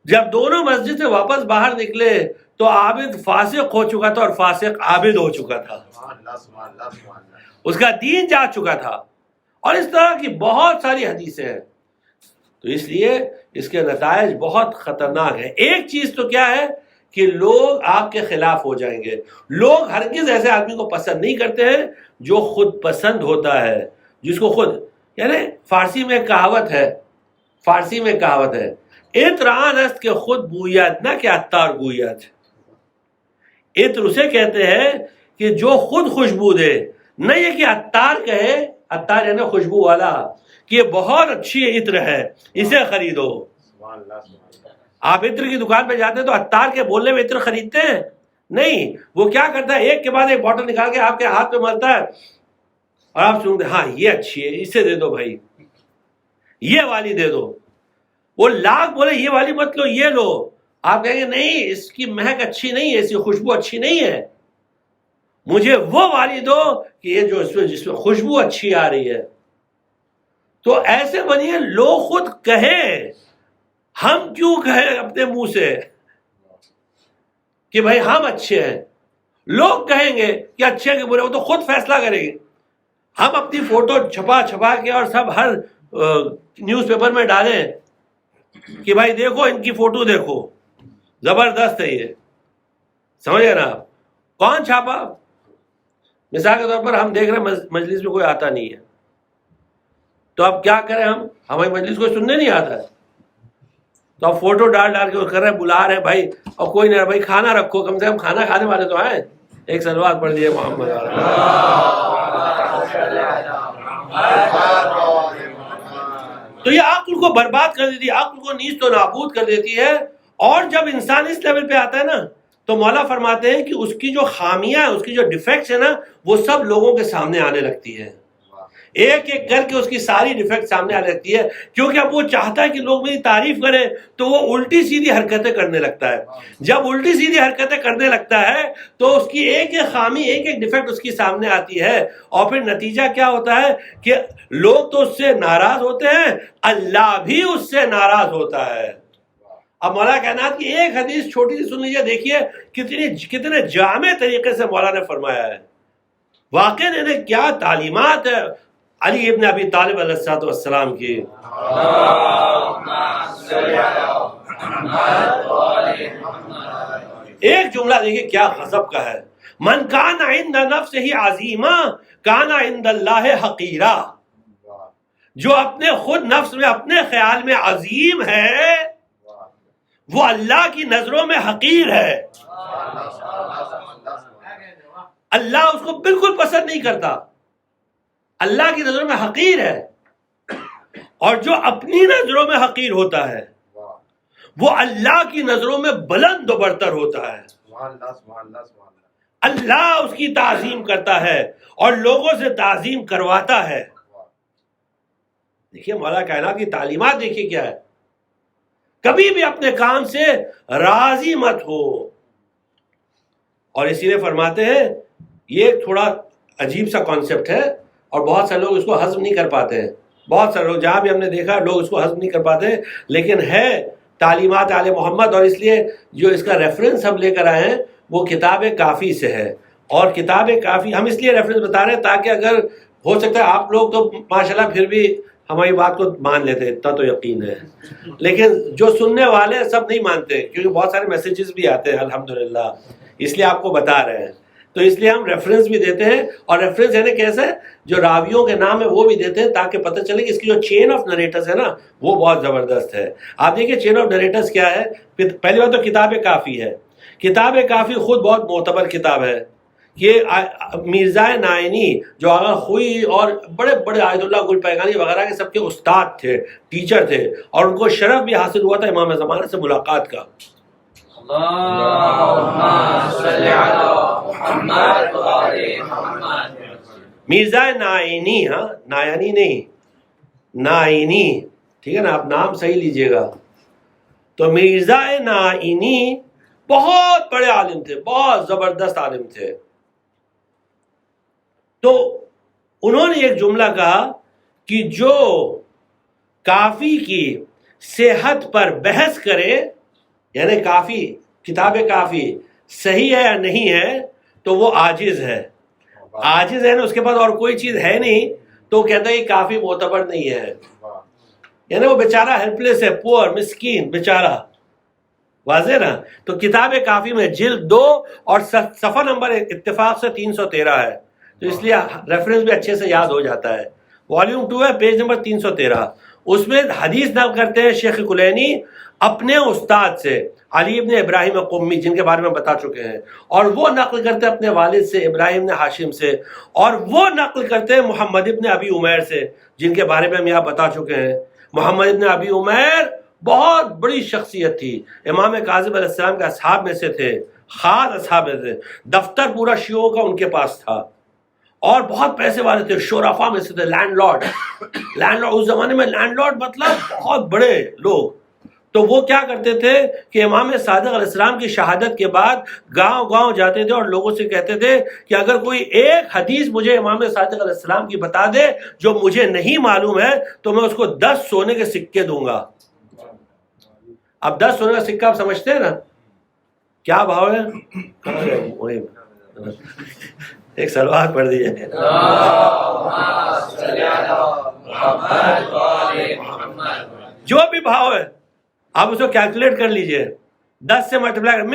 جب دونوں مسجد سے واپس باہر نکلے تو عابد فاسق ہو چکا تھا اور فاسق عابد ہو چکا تھا، اس کا دین جا چکا تھا. اور اس طرح کی بہت ساری حدیثیں ہیں. تو اس لیے اس کے نتائج بہت خطرناک ہیں. ایک چیز تو کیا ہے کہ لوگ آپ کے خلاف ہو جائیں گے. لوگ ہرگز ایسے آدمی کو پسند نہیں کرتے ہیں جو خود پسند ہوتا ہے، جس کو خود، یعنی فارسی میں کہاوت ہے، عطر آن است کہ خود بوید نہ کہ عطار گوید. عطر اسے کہتے ہیں کہ جو خود خوشبو دے، نہ یہ کہ عطار کہے، عطار یعنی خوشبو والا، کہ یہ بہت اچھی عطر ہے اسے خریدو. آپ عطر کی دکان پہ جاتے ہیں تو عطار کے بولنے میں عطر خریدتے ہیں؟ نہیں. وہ کیا کرتا ہے، ایک کے بعد ایک بوتل نکال کے آپ کے ہاتھ پہ ملتا ہے اور آپ سنتے ہاں یہ اچھی ہے، اسے دے دو بھائی، یہ والی دے دو. وہ لاکھ بولے یہ والی مت لو، یہ لو. آپ کہیں گے نہیں اس کی مہک اچھی نہیں ہے، اس کی خوشبو اچھی نہیں ہے، مجھے وہ والی دو کہ یہ جو جس میں خوشبو اچھی آ رہی ہے. تو ایسے بنیے لوگ خود کہیں، ہم کیوں کہیں اپنے منہ سے کہ بھائی ہم اچھے ہیں. لوگ کہیں گے کہ اچھے کہ برے، وہ تو خود فیصلہ کریں گے. ہم اپنی فوٹو چھپا کے اور سب ہر نیوز پیپر میں ڈالیں کہ بھائی دیکھو ان کی فوٹو دیکھو، زبردست ہے یہ. سمجھ گئے نا آپ؟ کون چھاپا؟ مثال کے طور پر ہم دیکھ رہے ہیں مجلس میں کوئی آتا نہیں ہے تو اب کیا کریں، ہماری مجلس کو سننے نہیں آتا ہے تو اب فوٹو ڈال کے کر رہے ہیں، بلا رہے ہیں بھائی، اور کوئی نہیں، بھائی کھانا رکھو، کم سے کم کھانا کھانے والے تو آئے. ایک سلوات پڑھ لیے محمد. تو یہ عقل کو برباد کر دیتی ہے، عقل کو نیست و نابود کر دیتی ہے. اور جب انسان اس لیول پہ آتا ہے نا تو مولا فرماتے ہیں کہ اس کی جو خامیاں ہیں، اس کی جو ڈیفیکٹس ہیں نا، وہ سب لوگوں کے سامنے آنے لگتی ہے، ایک ایک کر کے اس کی ساری ڈیفیکٹ سامنے آنے لگتی ہے، کیونکہ اب وہ چاہتا ہے کہ لوگ میری تعریف کریں تو وہ الٹی سیدھی حرکتیں کرنے لگتا ہے. جب الٹی سیدھی حرکتیں کرنے لگتا ہے تو اس کی ایک ایک خامی، ایک ایک ڈیفیکٹ اس کی سامنے آتی ہے، اور پھر نتیجہ کیا ہوتا ہے کہ لوگ تو اس سے ناراض ہوتے ہیں، اللہ بھی اس سے ناراض ہوتا ہے. اب مولا کائنات کی ایک حدیث چھوٹی سی سن لیجیے، دیکھیے کتنے جامع طریقے سے مولا نے فرمایا ہے. واقعی انہیں کیا تعلیمات ہے علی ابن ابی طالب علیہ السلام کی. ایک جملہ دیکھیے کیا غضب کا ہے، من کان عند نفسہ عظیما کان عند اللہ حقیرا. جو اپنے خود نفس میں، اپنے خیال میں عظیم ہے، وہ اللہ کی نظروں میں حقیر ہے. اللہ اس کو بالکل پسند نہیں کرتا، اللہ کی نظروں میں حقیر ہے. اور جو اپنی نظروں میں حقیر ہوتا ہے وہ اللہ کی نظروں میں بلند و برتر ہوتا ہے. اللہ اس کی تعظیم کرتا ہے اور لوگوں سے تعظیم کرواتا ہے. دیکھیے مولا کائنات کی تعلیمات دیکھیے کیا ہے. کبھی بھی اپنے کام سے راضی مت ہو. اور اسی لیے فرماتے ہیں یہ ایک تھوڑا عجیب سا کانسیپٹ ہے اور بہت سے لوگ اس کو ہضم نہیں کر پاتے ہیں. بہت سارے لوگ جہاں بھی ہم نے دیکھا لوگ اس کو ہضم نہیں کر پاتے، لیکن ہے تعلیمات آل محمد. اور اس لیے جو اس کا ریفرنس ہم لے کر آئے ہیں وہ کتاب کافی سے ہے. اور کتاب کافی ہم اس لیے ریفرنس بتا رہے ہیں تاکہ اگر ہو سکتا ہے آپ لوگ تو ماشاءاللہ پھر بھی ہماری بات کو مان لیتے، اتنا تو یقین ہے، لیکن جو سننے والے ہیں سب نہیں مانتے، کیونکہ بہت سارے میسیجز بھی آتے ہیں الحمدللہ. اس لیے آپ کو بتا رہے ہیں. تو اس لیے ہم ریفرنس بھی دیتے ہیں، اور ریفرنس یعنی کیسے جو راویوں کے نام ہے وہ بھی دیتے ہیں تاکہ پتہ چلے کہ اس کی جو چین آف نریٹرز ہے نا وہ بہت زبردست ہے. آپ دیکھیے چین آف نریٹرز کیا ہے. پہلی بات تو کتاب کافی ہے. کتاب کافی خود بہت معتبر کتاب ہے. یہ مرزا نائینی جو آغا خوئی اور بڑے بڑے آیت اللہ گل پیغانی وغیرہ کے سب کے استاد تھے، ٹیچر تھے، اور ان کو شرف بھی حاصل ہوا تھا امام زمانہ سے ملاقات کا. مرزا نائینی، ہاں نایانی نہیں، نائینی، ٹھیک ہے نا، آپ نام صحیح لیجئے گا. تو مرزا نائینی بہت بڑے عالم تھے، بہت زبردست عالم تھے. تو انہوں نے ایک جملہ کہا کہ جو کافی کی صحت پر بحث کرے، یعنی کافی، کتاب کافی صحیح ہے یا نہیں ہے تو وہ عاجز ہے. عاجز ہے نا، اس کے پاس اور کوئی چیز ہے نہیں، تو کہتا ہے کہ کافی معتبر نہیں ہے. یعنی وہ بیچارہ ہیلپ لیس ہے، پور، مسکین بیچارہ. واضح نا. تو کتاب کافی میں جلد 2 اور صفحہ نمبر اتفاق سے 313 ہے، تو اس لیے ریفرنس بھی اچھے سے یاد ہو جاتا ہے. والیوم 2 ہے، پیج نمبر 313. اس میں حدیث نقل کرتے ہیں شیخ کلینی اپنے استاد سے علی ابن ابراہیم قمی، جن کے بارے میں بتا چکے ہیں، اور وہ نقل کرتے ہیں اپنے والد سے ابراہیم نے ہاشم سے، اور وہ نقل کرتے ہیں محمد ابن ابی عمیر سے، جن کے بارے میں ہم یہاں بتا چکے ہیں. محمد ابن ابی عمیر بہت بڑی شخصیت تھی، امام کاظم علیہ السلام کے اصحاب میں سے تھے، خاص اصحاب میں سے. دفتر پورا شیعوں کا ان کے پاس تھا، اور بہت پیسے والے تھے، شرفا میں سے تھے، لینڈ لارڈ. اس زمانے میں لینڈ لارڈ مطلب بہت بڑے لوگ. تو وہ کیا کرتے تھے کہ امام صادق علیہ السلام کی شہادت کے بعد گاؤں گاؤں جاتے تھے اور لوگوں سے کہتے تھے کہ اگر کوئی ایک حدیث مجھے امام صادق علیہ السلام کی بتا دے جو مجھے نہیں معلوم ہے تو میں اس کو 10 سونے کے سکے دوں گا. اب 10 سونے کا سکہ آپ سمجھتے ہیں نا کیا بھاؤ ہے؟ ایک سلوات پڑھ دیجیے. جو بھی بھاؤ ہے آپ اس کو کیلکولیٹ کر لیجئے، 10 سے ملٹیپلائی کر،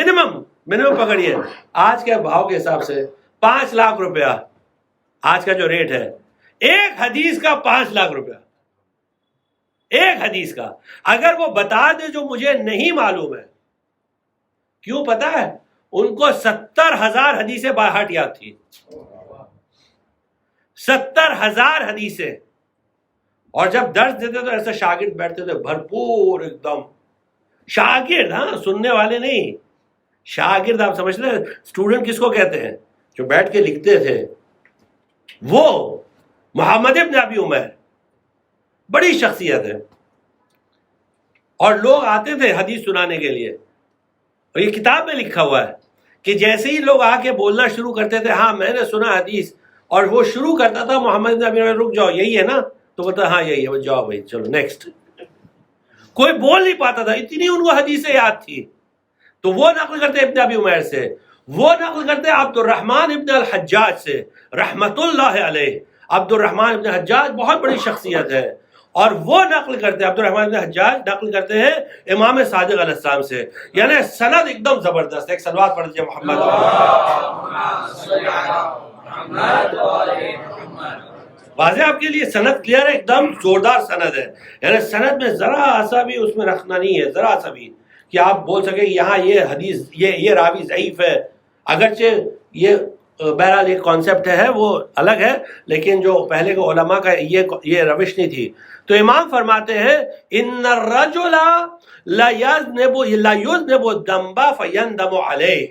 منیمم پکڑیے. آج کے بھاؤ کے حساب سے 5 لاکھ روپیہ آج کا جو ریٹ ہے، ایک حدیث کا 5 لاکھ روپیہ، ایک حدیث کا. اگر وہ بتا دے جو مجھے نہیں معلوم ہے، کیوں پتا ہے؟ ان کو 70,000 حدیثیں بائی ہارٹ یاد تھی، 70,000 حدیثیں. اور جب درس دیتے تو ایسے شاگرد بیٹھتے تھے بھرپور، ایک دم شاگرد، ہاں سننے والے نہیں. شاگرد آپ سمجھتے ہیں اسٹوڈنٹ کس کو کہتے ہیں؟ جو بیٹھ کے لکھتے تھے، وہ محمد ابن ابی عمیر بڑی شخصیت ہے، اور لوگ آتے تھے حدیث سنانے کے لیے، اور یہ کتاب میں لکھا ہوا ہے کہ جیسے ہی لوگ آ کے بولنا شروع کرتے تھے ہاں میں نے سنا حدیث، اور وہ شروع کرتا تھا محمد ابن ابی عمیر، رک جاؤ یہی ہے نا، تو بولتا ہاں یہی ہے، جاؤ بھائی چلو نیکسٹ. کوئی بول نہیں پاتا تھا، اتنی ان کو حدیثیں یاد تھی. تو وہ نقل کرتے ابن ابی عمیر سے، وہ نقل کرتے عبد الرحمن ابن الحجاج سے رحمت اللہ علیہ. عبد الرحمن ابن حجاج بہت بڑی شخصیت ہے، اور وہ نقل کرتے ہیں، عبد الرحمن ابن حجاج نقل کرتے ہیں امام صادق علیہ السلام سے. یعنی سند ایک دم زبردست. ایک صلوات پڑھ دیجیے محمد. واضح آپ کے لیے سند کلیئر ہے، ایک دم زوردار سند ہے. یعنی سند میں ذرا سا بھی اس میں رکھنا نہیں ہے، ذرا سا بھی کہ آپ بول سکیں یہاں یہ حدیث یہ راوی ضعیف ہے. اگرچہ یہ بہرحال ایک کانسیپٹ ہے وہ الگ ہے، لیکن جو پہلے کے علماء کا یہ روش نہیں تھی. تو امام فرماتے ہیں ان الرجل لا یذنب الذنب فیندم علیہ.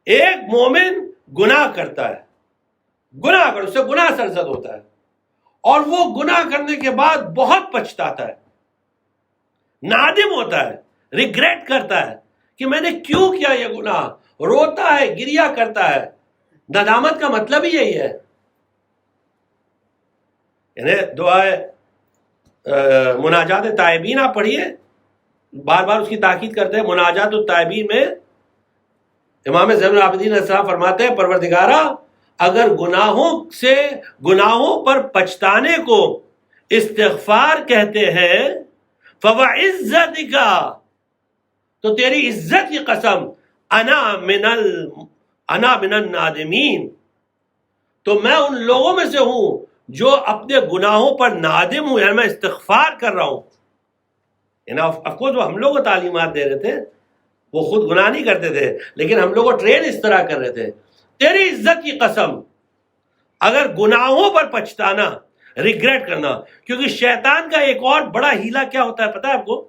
ایک مومن گناہ کرتا ہے، گناہ کر اس سے گناہ سرزد ہوتا ہے، اور وہ گناہ کرنے کے بعد بہت پچھتاتا ہے، نادم ہوتا ہے، ریگریٹ کرتا ہے کہ میں نے کیوں کیا یہ گناہ، روتا ہے، گریا کرتا ہے. ندامت کا مطلب ہی یہی ہے. یعنی دعائے مناجات تائبین آپ پڑھیے، بار بار اس کی تاکید کرتے ہیں. مناجات التائبین میں امام زین العابدین علیہ السلام فرماتے ہیں پروردگارا اگر گناہوں پر پچھتانے کو استغفار کہتے ہیں فَوَعِزَّتِكَ، تو تیری عزت کی قسم انا من النادمین، تو میں ان لوگوں میں سے ہوں جو اپنے گناہوں پر نادم ہوں، یعنی میں استغفار کر رہا ہوں. یعنی افکورس وہ ہم لوگوں کو تعلیمات دے رہے تھے، وہ خود گناہ نہیں کرتے تھے، لیکن ہم لوگ کو ٹرین اس طرح کر رہے تھے. تیری عزت کی قسم اگر گناہوں پر پچھتانا، ریگریٹ کرنا، کیونکہ شیطان کا ایک اور بڑا ہیلا کیا ہوتا ہے پتہ ہے آپ کو،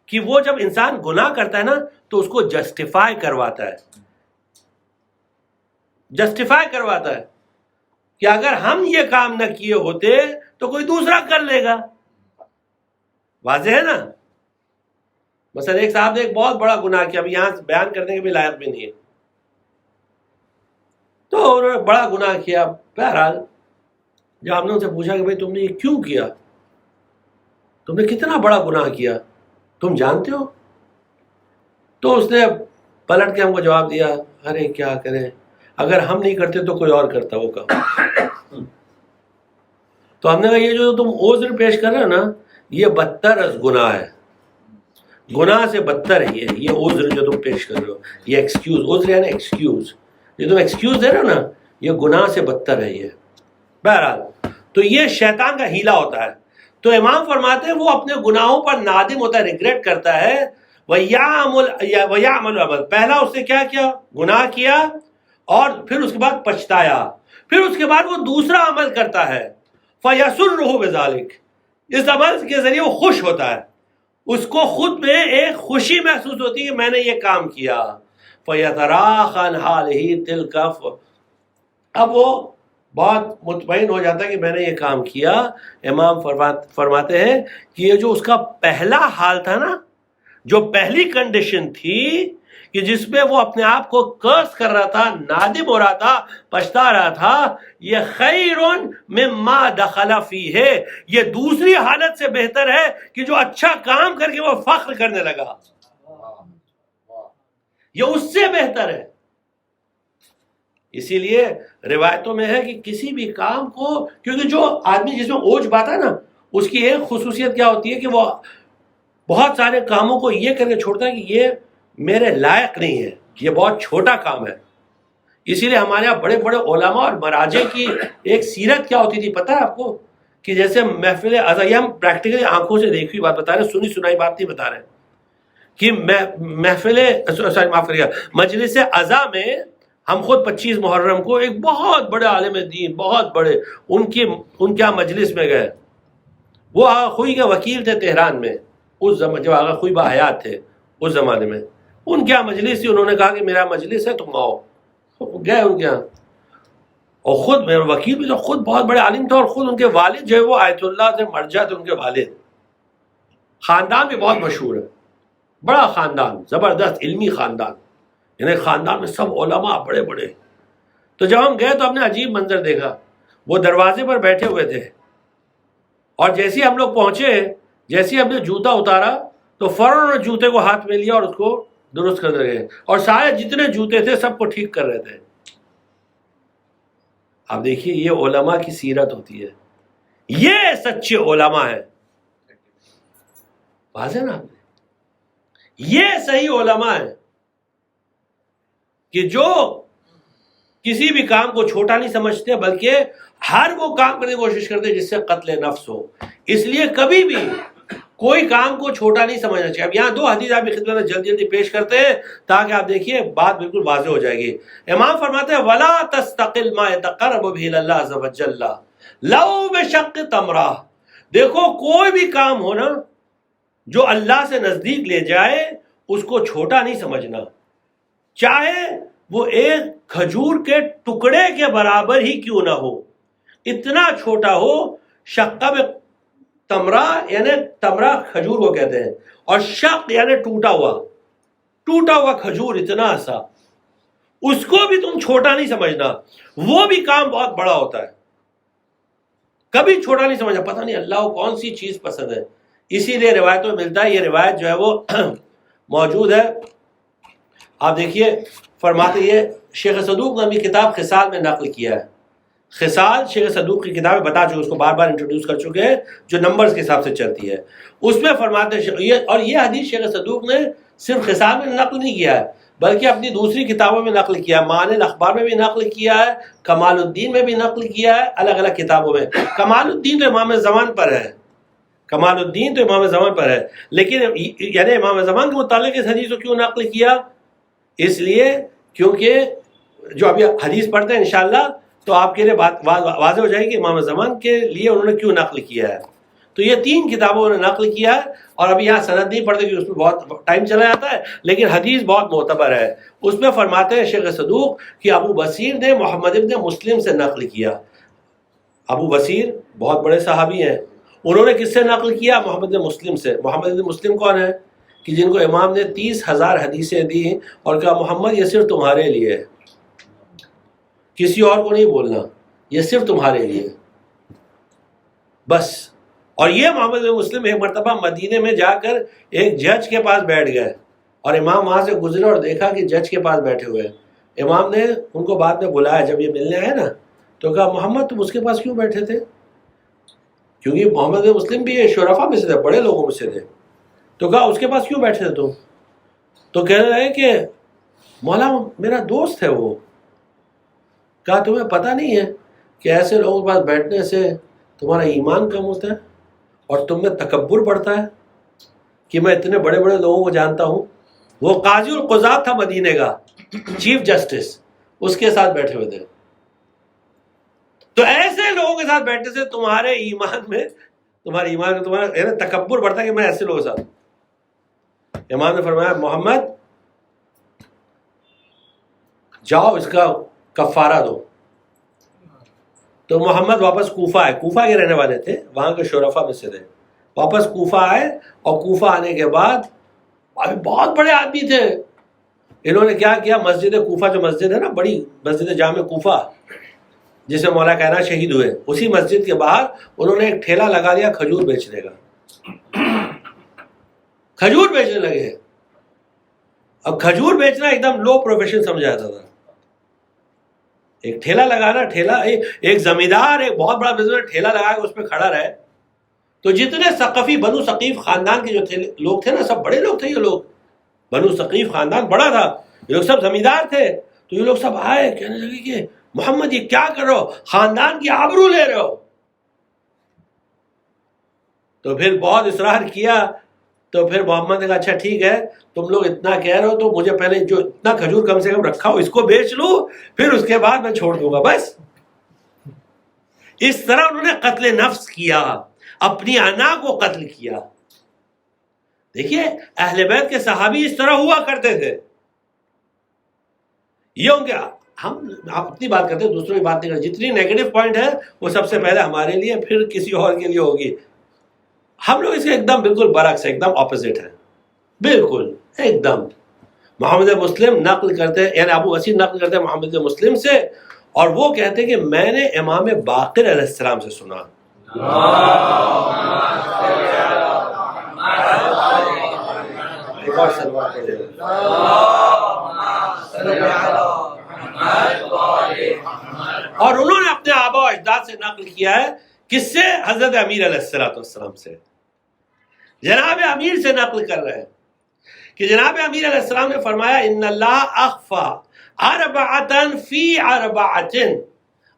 کہ وہ جب انسان گناہ کرتا ہے نا تو اس کو جسٹیفائی کرواتا ہے، کہ اگر ہم یہ کام نہ کیے ہوتے تو کوئی دوسرا کر لے گا. واضح ہے نا. مثلا ایک صاحب نے ایک بہت بڑا گناہ کیا، ابھی یہاں بیان کرنے کے بھی لائق بھی نہیں ہے، تو انہوں نے بڑا گناہ کیا. بہرحال جب ہم نے ان سے پوچھا کہ بھائی تم نے یہ کیوں کیا، تم نے کتنا بڑا گناہ کیا، تم جانتے ہو؟ تو اس نے پلٹ کے ہم کو جواب دیا ارے کیا کریں، اگر ہم نہیں کرتے تو کوئی اور کرتا وہ کام. تو ہم نے کہا یہ جو تم عذر پیش کر رہے ہو نا یہ بدتر از گناہ ہے، گناہ سے بدتر ہے یہ عذر جو تم پیش کر رہے ہو، یہ ایکسکیوز، عذر یعنی ایکسکیوز، یہ تم ایکسکیوز دے رہے ہو نا یہ گناہ سے بدتر ہے یہ. بہرحال تو یہ شیطان کا ہیلا ہوتا ہے. تو امام فرماتے ہیں وہ اپنے گناہوں پر نادم ہوتا ہے، ریگریٹ کرتا ہے. وَيَعْمَلُ عَمَلًا، پہلا اس نے کیا کیا، گناہ کیا، اور پھر اس کے بعد پچھتایا، پھر اس کے بعد وہ دوسرا عمل کرتا ہے. فَيَسُرُّهُ بِذَلِكَ، اس عمل کے ذریعے وہ خوش ہوتا ہے، اس کو خود میں ایک خوشی محسوس ہوتی ہے کہ میں نے یہ کام کیا. فَيَتَرَاخَ عَنْ حَالِهِ تِلْكَ، اب وہ بہت مطمئن ہو جاتا ہے کہ میں نے یہ کام کیا. امام فرماتے ہیں کہ یہ جو اس کا پہلا حال تھا نا، جو پہلی کنڈیشن تھی کہ جس میں وہ اپنے آپ کو کرس کر رہا تھا، نادم ہو رہا تھا، پچھتا رہا تھا، یہ خیر مما دخل فیہ، یہ دوسری حالت سے بہتر ہے کہ جو اچھا کام کر کے وہ فخر کرنے لگا، یہ اس سے بہتر ہے. اسی لیے روایتوں میں ہے کہ کسی بھی کام کو، کیونکہ جو آدمی جس میں اوج باتا ہے نا اس کی ایک خصوصیت کیا ہوتی ہے کہ وہ بہت سارے کاموں کو یہ کر کے چھوڑتا ہے کہ یہ میرے لائق نہیں ہے، یہ بہت چھوٹا کام ہے. اسی لیے ہمارے یہاں بڑے بڑے علماء اور مراجع کی ایک سیرت کیا ہوتی تھی پتہ ہے آپ کو، کہ جیسے محفل عزا، یہ ہم پریکٹیکلی آنکھوں سے دیکھی بات بتا رہے ہیں، سنی سنائی بات نہیں بتا رہے ہیں، کہ مجلس عزا میں ہم خود 25 محرم کو ایک بہت بڑے عالم دین، بہت بڑے، ان کے مجلس میں گئے. وہ آغا خوئی کے وکیل تھے تہران میں، اس زمان جب آغا خوئی باحیات تھے اس زمانے میں. ان کے یہاں مجلس تھی، انہوں نے کہا کہ میرا مجلس ہے تم آؤ، گئے ان کے یہاں. اور خود میرا وکیل بھی تو خود بہت بڑے عالم تھے، اور خود ان کے والد جو ہے وہ آیت اللہ سے مرجع تھے ان کے والد. خاندان بھی بہت مشہور ہے، بڑا خاندان، زبردست علمی خاندان، یعنی خاندان میں سب علماء بڑے بڑے. تو جب ہم گئے تو ہم نے عجیب منظر دیکھا. وہ دروازے پر بیٹھے ہوئے تھے، اور جیسے ہم لوگ پہنچے، جیسے ہم نے جوتا اتارا تو فوراً انہوں نے جوتے کو ہاتھ میں لیا اور اس کو درست کر رہے، اور سارے جتنے جوتے تھے سب کو ٹھیک کر رہے تھے. آپ دیکھیے یہ علماء کی سیرت ہوتی ہے، یہ سچے علماء ہیں. واضح نا آپ نے، یہ صحیح علماء ہیں کہ جو کسی بھی کام کو چھوٹا نہیں سمجھتے، بلکہ ہر وہ کام کرنے کی کوشش کرتے جس سے قتل نفس ہو. اس لیے کبھی بھی کوئی کام کو چھوٹا نہیں سمجھنا چاہیے. اب یہاں 2 حدیث آپ کی خدمت میں جلدی جلدی پیش کرتے ہیں تاکہ آپ دیکھیے بات بالکل واضح ہو جائے گی. امام فرماتے ہیں وَلَا تَسْتَقِلْ مَا يَتَقَرَّبُ بِهِ إِلَى اللَّهِ عَزَّ وَجَلَّ لَوْ بِشَقِّ تَمْرَةٍ. دیکھو کوئی بھی کام ہو نا جو اللہ سے نزدیک لے جائے اس کو چھوٹا نہیں سمجھنا، چاہے وہ ایک کھجور کے ٹکڑے کے برابر ہی کیوں نہ ہو، اتنا چھوٹا ہو. شقہ میں تمرہ یعنی تمرہ کھجور کو کہتے ہیں، اور شق یعنی ٹوٹا ہوا کھجور اتنا سا، اس کو بھی تم چھوٹا نہیں سمجھنا. وہ بھی کام بہت بڑا ہوتا ہے، کبھی چھوٹا نہیں سمجھنا. پتہ نہیں اللہ کو کون سی چیز پسند ہے، اسی لیے روایتوں میں ملتا ہے. یہ روایت جو ہے وہ موجود ہے. آپ دیکھیے فرماتے یہ شیخ صدوق نے اپنی کتاب خصال میں نقل کیا ہے. خصال شیخ صدوق کی کتاب بتا چکے، اس کو بار بار انٹروڈیوس کر چکے ہیں، جو نمبرز کے حساب سے چلتی ہے. اس میں فرماتے ہیں، اور یہ حدیث شیخ صدوق نے صرف خصال میں نقل نہیں کیا ہے بلکہ اپنی دوسری کتابوں میں نقل کیا ہے. معانی الاخبار میں بھی نقل کیا ہے، کمال الدین میں بھی نقل کیا ہے، الگ الگ کتابوں میں. کمال الدین تو امام زمان پر ہے، کمال الدین تو امام زمان پر ہے، لیکن یعنی امام زمان کے متعلق اس حدیث کو کیوں نقل کیا؟ اس لیے کیونکہ جو ابھی حدیث پڑھتے ہیں انشاءاللہ تو آپ کے لیے بات واضح ہو جائے گی کہ امام زمان کے لیے انہوں نے کیوں نقل کیا ہے. تو یہ 3 کتابوں انہوں نے نقل کیا ہے، اور ابھی یہاں سند نہیں پڑھتے کیونکہ اس میں بہت ٹائم چلا جاتا ہے، لیکن حدیث بہت معتبر ہے. اس میں فرماتے ہیں شیخ صدوق کہ ابو بصیر نے محمد ابن مسلم سے نقل کیا. ابو بصیر بہت بڑے صحابی ہیں، انہوں نے کس سے نقل کیا؟ محمد ابن مسلم سے. محمد ابن مسلم کون ہے؟ کہ جن کو امام نے 30,000 حدیثیں دی اور کہا محمد یہ صرف تمہارے لیے ہے، کسی اور کو نہیں بولنا، یہ صرف تمہارے لیے بس. اور یہ محمد بن مسلم ایک مرتبہ مدینے میں جا کر ایک جج کے پاس بیٹھ گئے، اور امام وہاں سے گزرے اور دیکھا کہ جج کے پاس بیٹھے ہوئے. امام نے ان کو بعد میں بلایا، جب یہ ملنے آئے نا تو کہا محمد تم اس کے پاس کیوں بیٹھے تھے؟ کیونکہ محمد بن مسلم بھی یہ شرفا میں سے تھے، بڑے لوگوں میں سے تھے. تو کہا اس کے پاس کیوں بیٹھے تھے تم؟ تو کہہ رہے ہیں کہ مولا میرا دوست ہے وہ. کہا تمہیں پتہ نہیں ہے کہ ایسے لوگوں کے پاس بیٹھنے سے تمہارا ایمان کم ہوتا ہے اور تم میں تکبر بڑھتا ہے کہ میں اتنے بڑے بڑے لوگوں کو جانتا ہوں. وہ قاضی القضات تھا مدینے کا، چیف جسٹس، اس کے ساتھ بیٹھے ہوئے تھے. تو ایسے لوگوں کے ساتھ بیٹھنے سے تمہارے ایمان میں تمہارا تکبر بڑھتا ہے کہ میں ایسے لوگوں کے ساتھ. امام نے فرمایا محمد جاؤ اس کا کفارہ دو. تو محمد واپس کوفہ آئے، کوفہ کے رہنے والے تھے، وہاں کے شرفا میں سے تھے. واپس کوفہ آئے، اور کوفہ آنے کے بعد ابھی بہت بڑے آدمی تھے. انہوں نے کیا کیا، مسجد کوفہ جو مسجد ہے نا، بڑی مسجد جامع کوفہ جس میں مولا کائنات شہید ہوئے، اسی مسجد کے باہر انہوں نے ایک ٹھیلا لگا دیا کھجور بیچنے کا. کھجور بیچنے لگے. اب کھجور بیچنا ایک دم لو پروفیشن سمجھا جاتا تھا. ایک ٹھیلا لگانا، ٹھیلا ایک زمیندار ایک بہت بڑا بزنس ٹھیلا لگا کے اس پہ کھڑا رہے. تو جتنے ثقفی بنو ثقیف خاندان کے جو تھے لوگ تھے نا، سب بڑے لوگ تھے. یہ لوگ بنو ثقیف خاندان بڑا تھا، یہ لوگ سب زمیندار تھے. تو یہ لوگ سب آئے، کہنے لگے کہ محمد یہ کیا کر رہے ہو، خاندان کی آبرو لے رہے ہو. تو پھر بہت اصرار کیا. تو پھر محمد نے کہا اچھا ٹھیک ہے، تم لوگ اتنا کہہ رہے ہو تو مجھے پہلے جو اتنا کھجور کم سے کم رکھا ہو اس کو بیچ لوں، پھر اس کے بعد میں چھوڑ دوں گا. بس اس طرح انہوں نے قتل نفس کیا، اپنی انا کو قتل کیا. دیکھیے اہل بیت کے صحابی اس طرح ہوا کرتے تھے. یہ ہوں گیا ہم اپنی بات کرتے ہیں، دوسروں کی بات نہیں کرتے. جتنی نیگیٹو پوائنٹ ہے وہ سب سے پہلے ہمارے لیے پھر کسی اور کے لیے ہوگی. ہم لوگ اس کے ایک دم بالکل برعکس ہے، ایک دم اپوزٹ ہے، بالکل ایک دم. محمد مسلم نقل کرتے ہیں، یعنی ابو وسیع نقل کرتے ہیں محمد مسلم سے، اور وہ کہتے ہیں کہ میں نے امام باقر علیہ السلام سے سنا. ایک اور سلوات پڑھ لیں. اور انہوں نے اپنے آبا و اجداد سے نقل کیا ہے. کس سے؟ حضرت امیر علیہ السلام سے. جناب امیر سے نقل کر رہے ہیں کہ جناب امیر علیہ السلام نے فرمایا ان اللہ اخفا اربعۃ فی اربعۃ،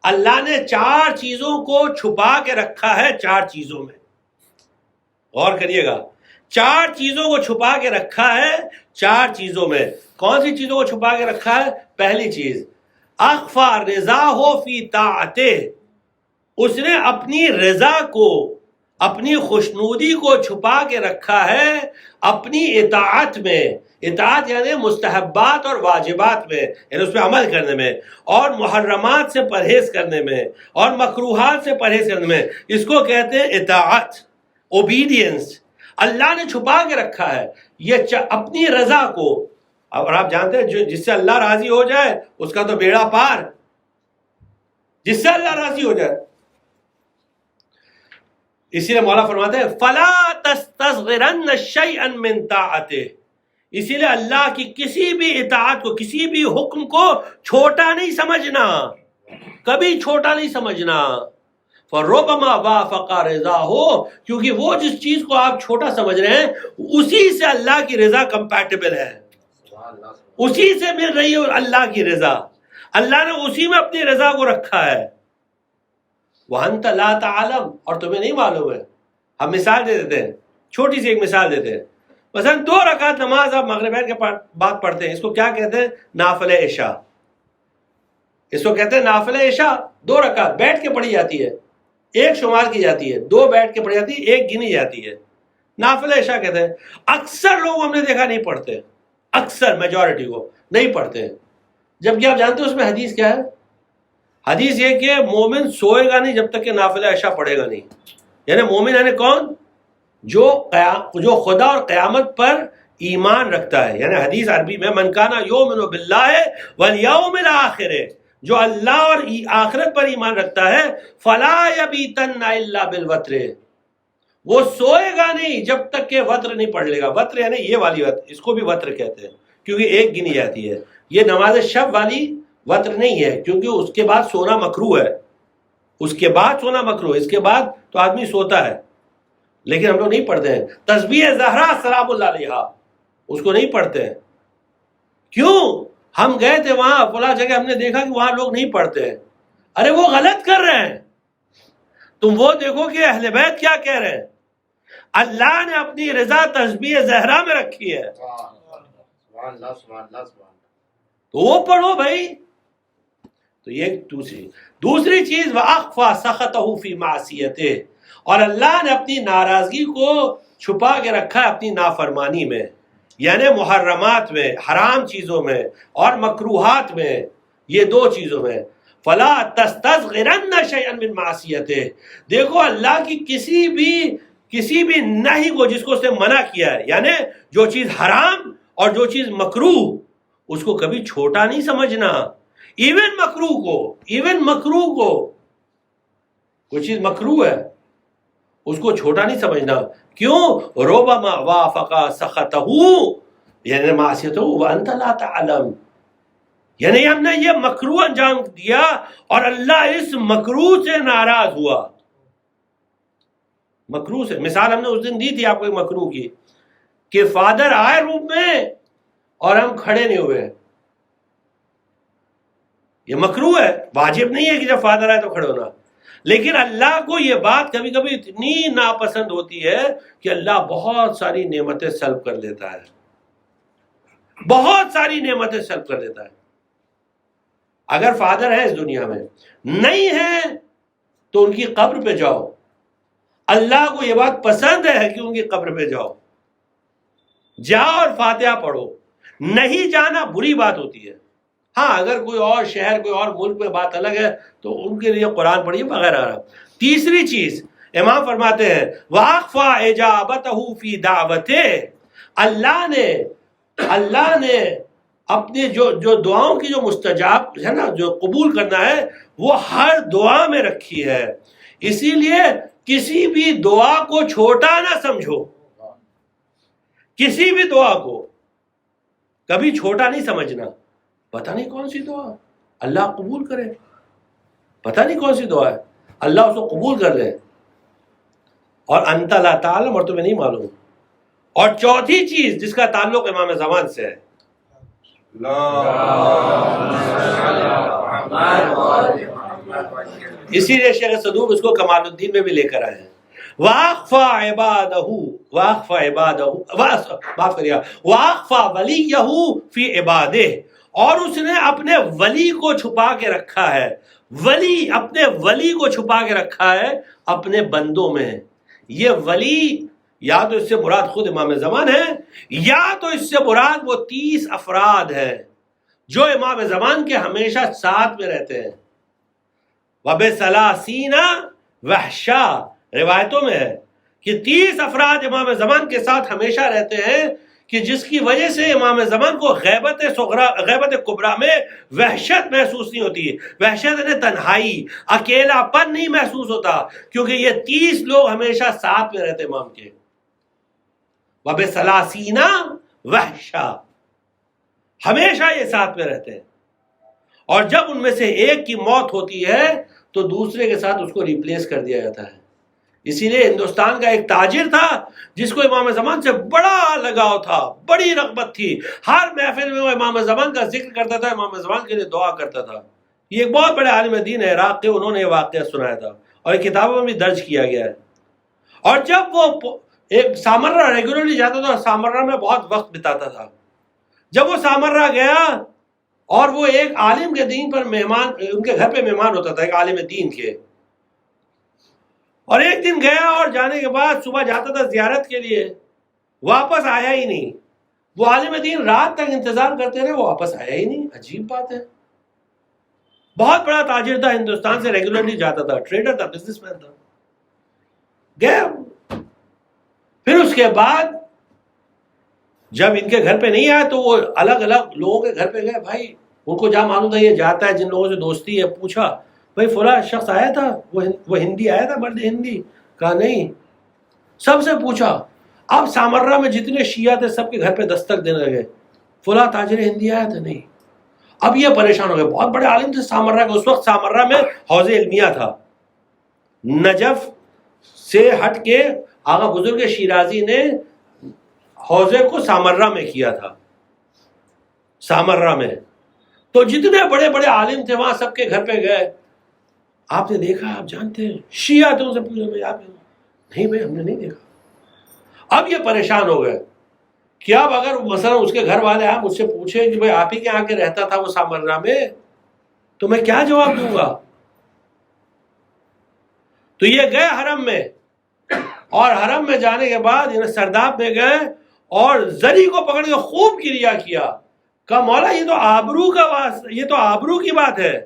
اللہ نے 4 چیزوں کو چھپا کے رکھا ہے 4 چیزوں میں. غور کریے گا، 4 چیزوں کو چھپا کے رکھا ہے 4 چیزوں میں. کون سی چیزوں کو چھپا کے رکھا ہے؟ پہلی چیز اخفا رضاہ فی طاعتہ، اس نے اپنی رضا کو، اپنی خوشنودی کو چھپا کے رکھا ہے اپنی اطاعت میں. اطاعت یعنی مستحبات اور واجبات میں، یعنی اس پہ عمل کرنے میں، اور محرمات سے پرہیز کرنے میں، اور مکروہات سے پرہیز کرنے میں. اس کو کہتے ہیں اطاعت، اوبیڈینس. اللہ نے چھپا کے رکھا ہے یہ اپنی رضا کو. اور آپ جانتے ہیں جس سے اللہ راضی ہو جائے اس کا تو بیڑا پار، جس سے اللہ راضی ہو جائے. اسی لیے مولا فرماتے ہیں فلا تستصغرن شیئا من طاعته، اسی لیے اللہ کی کسی بھی اطاعت کو، کسی بھی حکم کو چھوٹا نہیں سمجھنا، کبھی چھوٹا نہیں سمجھنا. فربما وافق رضاہ، کیونکہ وہ جس چیز کو آپ چھوٹا سمجھ رہے ہیں اسی سے اللہ کی رضا کمپیٹیبل ہے، اسی سے مل رہی ہے اللہ کی رضا. اللہ نے اسی میں اپنی رضا کو رکھا ہے. وَأَنْتَ لَا تَعْلَمُ، اور تمہیں نہیں معلوم ہے. ہم مثال دے دیتے ہیں، چھوٹی سی ایک مثال دیتے ہیں. مثلا 2 رکعت نماز آپ مغربین کے بعد پڑھتے ہیں، اس کو کیا کہتے ہیں؟ نافل عشاء. اس کو کہتے ہیں نافل عشاء. 2 رکعت بیٹھ کے پڑھی جاتی ہے، 1 شمار کی جاتی ہے، 2 بیٹھ کے پڑھی جاتی ہے، 1 گنی جاتی ہے. نافل عشاء کہتے ہیں. اکثر لوگ ہم نے دیکھا نہیں پڑھتے، اکثر میجورٹی کو نہیں پڑھتے ہیں. جبکہ آپ جانتے ہیں اس میں حدیث کیا ہے؟ حدیث یہ کہ مومن سوئے گا نہیں جب تک کہ نافلہ عشاء پڑھے گا نہیں. یعنی مومن یعنی کون؟ جو خدا اور قیامت پر ایمان رکھتا ہے. یعنی حدیث عربی میں من کانا یؤمن باللہ والیوم الآخر، جو اللہ اور آخرت پر ایمان رکھتا ہے، فلا یبیتن الا بالوتر، وہ سوئے گا نہیں جب تک کہ وتر نہیں پڑھ لے گا. وتر یعنی یہ والی وتر، اس کو بھی وتر کہتے ہیں کیونکہ 1 گنی جاتی ہے. یہ نماز شب والی وتر نہیں ہے کیونکہ اس کے بعد سونا مکروہ ہے، اس کے بعد سونا مکروہ، اس کے بعد تو آدمی سوتا ہے. لیکن ہم لوگ نہیں پڑھتے ہیں. تسبیح زہرا سلام اللہ علیہا، اس کو نہیں پڑھتے ہیں. کیوں؟ ہم گئے تھے وہاں فلاں جگہ، ہم نے دیکھا کہ وہاں لوگ نہیں پڑھتے ہیں. ارے وہ غلط کر رہے ہیں. تم وہ دیکھو کہ اہل بیت کیا کہہ رہے ہیں. اللہ نے اپنی رضا تسبیح زہرا میں رکھی ہے، تو وہ پڑھو بھائی. تو یہ دوسری چیز وَأَخْفَى سَخَطَهُ فِي مَعْصِيَتِهِ، اور اللہ نے اپنی ناراضگی کو چھپا کے رکھا ہے اپنی نافرمانی میں، یعنی محرمات میں، حرام چیزوں میں اور مکروہات میں. یہ 2 چیزوں میں. فَلَا تَسْتَصْغِرَنَّ شَيْئًا مِّن مَعْصِيَتِهِ، دیکھو اللہ کی کسی بھی نہی کو جس کو اس نے منع کیا ہے، یعنی جو چیز حرام اور جو چیز مکروہ، اس کو کبھی چھوٹا نہیں سمجھنا. ایون مکروہ کو کوئی چیز مکروہ ہے اس کو چھوٹا نہیں سمجھنا. کیوں؟ ربما وافق سخطہ یعنی معصیتہ وانت لا تعلم، یعنی ہم نے یہ مکروہ انجام دیا اور اللہ اس مکروہ سے ناراض ہوا. مکروہ سے مثال ہم نے اس دن دی تھی آپ کو مکروہ کی، کہ فادر آئے روم میں اور ہم کھڑے نہیں ہوئے. یہ مکروہ ہے، واجب نہیں ہے کہ جب فادر آئے تو کھڑے ہونا. لیکن اللہ کو یہ بات کبھی کبھی اتنی ناپسند ہوتی ہے کہ اللہ بہت ساری نعمتیں سلب کر لیتا ہے، بہت ساری نعمتیں سلب کر لیتا ہے. اگر فادر ہے اس دنیا میں، نہیں ہے تو ان کی قبر پہ جاؤ. اللہ کو یہ بات پسند ہے کہ ان کی قبر پہ جاؤ. جا اور فاتحہ پڑھو. نہیں جانا بری بات ہوتی ہے. ہاں اگر کوئی اور شہر کوئی اور ملک میں بات الگ ہے تو ان کے لیے قرآن پڑھیے وغیرہ. تیسری چیز امام فرماتے ہیں وَأَخْفَى إِجَابَتَهُ فِي دَعْوَتِهِ. اللہ نے اپنے جو دعاؤں کی جو مستجاب ہے نا جو قبول کرنا ہے وہ ہر دعا میں رکھی ہے. اسی لیے کسی بھی دعا کو چھوٹا نہ سمجھو. کسی بھی دعا کو کبھی چھوٹا نہیں سمجھنا. پتہ نہیں کون سی دعا اللہ قبول کرے, پتہ نہیں کون سی دعا ہے اللہ اس کو قبول کر لے, اور انت لا تعلم, اور تمہیں نہیں معلوم. اور چوتھی چیز جس کا تعلق امام زمان سے ہے, اسی لیے شیخ صدوق اس کو کمال الدین میں بھی لے کر آئے ہیں. وَأَخْفَى وَلِيَّهُ فِي عِبَادِهِ, اور اس نے اپنے ولی کو چھپا کے رکھا ہے. ولی اپنے ولی کو چھپا کے رکھا ہے اپنے بندوں میں. یہ ولی یا تو اس سے مراد خود امام زمان ہے یا تو اس سے مراد وہ 30 افراد ہیں جو امام زمان کے ہمیشہ ساتھ میں رہتے ہیں. وَبِثَلَاثِينَ وَحْشًا, روایتوں میں ہے کہ 30 افراد امام زمان کے ساتھ ہمیشہ رہتے ہیں کہ جس کی وجہ سے امام زمان کو غیبت کبریٰ میں وحشت محسوس نہیں ہوتی. وحشت یعنی تنہائی, اکیلا پن نہیں محسوس ہوتا, کیونکہ یہ 30 لوگ ہمیشہ ساتھ میں رہتے امام کے. وَبِثَلَاثِينَ وَحْشًا, ہمیشہ یہ ساتھ میں رہتے ہیں. اور جب ان میں سے ایک کی موت ہوتی ہے تو دوسرے کے ساتھ اس کو ریپلیس کر دیا جاتا ہے. اسی لیے ہندوستان کا ایک تاجر تھا جس کو امام زمان سے بڑا لگاؤ تھا, بڑی رغبت تھی. ہر محفل میں وہ امام زمان کا ذکر کرتا تھا, امام زمان کے لیے دعا کرتا تھا. یہ ایک بہت بڑے عالم دین ہے عراق کے, انہوں نے یہ واقعہ سنایا تھا اور یہ کتابوں میں بھی درج کیا گیا ہے. اور جب وہ ایک سامرہ ریگولرلی جاتا تھا, سامرہ میں بہت وقت بتاتا تھا. جب وہ سامرہ گیا اور وہ ایک عالم کے دین پر مہمان, ان کے گھر پہ مہمان ہوتا تھا ایک عالم دین کے, اور ایک دن گیا اور جانے کے بعد صبح جاتا تھا زیارت کے لیے, واپس آیا ہی نہیں. وہ عالم دین رات تک انتظار کرتے رہے, وہ واپس آیا ہی نہیں. عجیب بات ہے. بہت بڑا تاجر تھا, ہندوستان سے ریگولرلی جاتا تھا, ٹریڈر تھا, بزنس مین تھا. گیا, پھر اس کے بعد جب ان کے گھر پہ نہیں آیا تو وہ الگ الگ لوگوں کے گھر پہ گئے. بھائی ان کو جہاں معلوم تھا یہ جاتا ہے, جن لوگوں سے دوستی ہے, پوچھا بھائی فلاں شخص آیا تھا, وہ ہندی آیا تھا, مرد ہندی؟ کہا نہیں. سب سے پوچھا. اب سامرہ میں جتنے شیعہ تھے سب کے گھر پہ دستک دینے لگے, فلاں تاجر ہندی آیا تھا؟ نہیں. اب یہ پریشان ہو گئے, بہت بڑے عالم تھے سامرہ کے. اس وقت سامرہ میں حوض علمیہ تھا. نجف سے ہٹ کے آغا بزرگ شیرازی نے حوضے کو سامرہ میں کیا تھا. سامرہ میں تو جتنے بڑے بڑے عالم تھے وہاں سب کے گھر پہ گئے. آپ نے دیکھا, آپ جانتے ہیں شیعہ تھے, ان سے پوچھا بھائی آپ؟ نہیں بھائی ہم نے نہیں دیکھا. اب یہ پریشان ہو گئے کہ اب اگر مثلا اس کے گھر والے آپ مجھ سے پوچھے کہ بھائی آپ ہی کے آ کے رہتا تھا وہ سامرہ میں, تو میں کیا جواب دوں گا؟ تو یہ گئے حرم میں, اور حرم میں جانے کے بعد سرداب میں گئے اور زری کو پکڑ کے خوب کریا کیا. کہا مولا یہ تو آبرو کی بات ہے,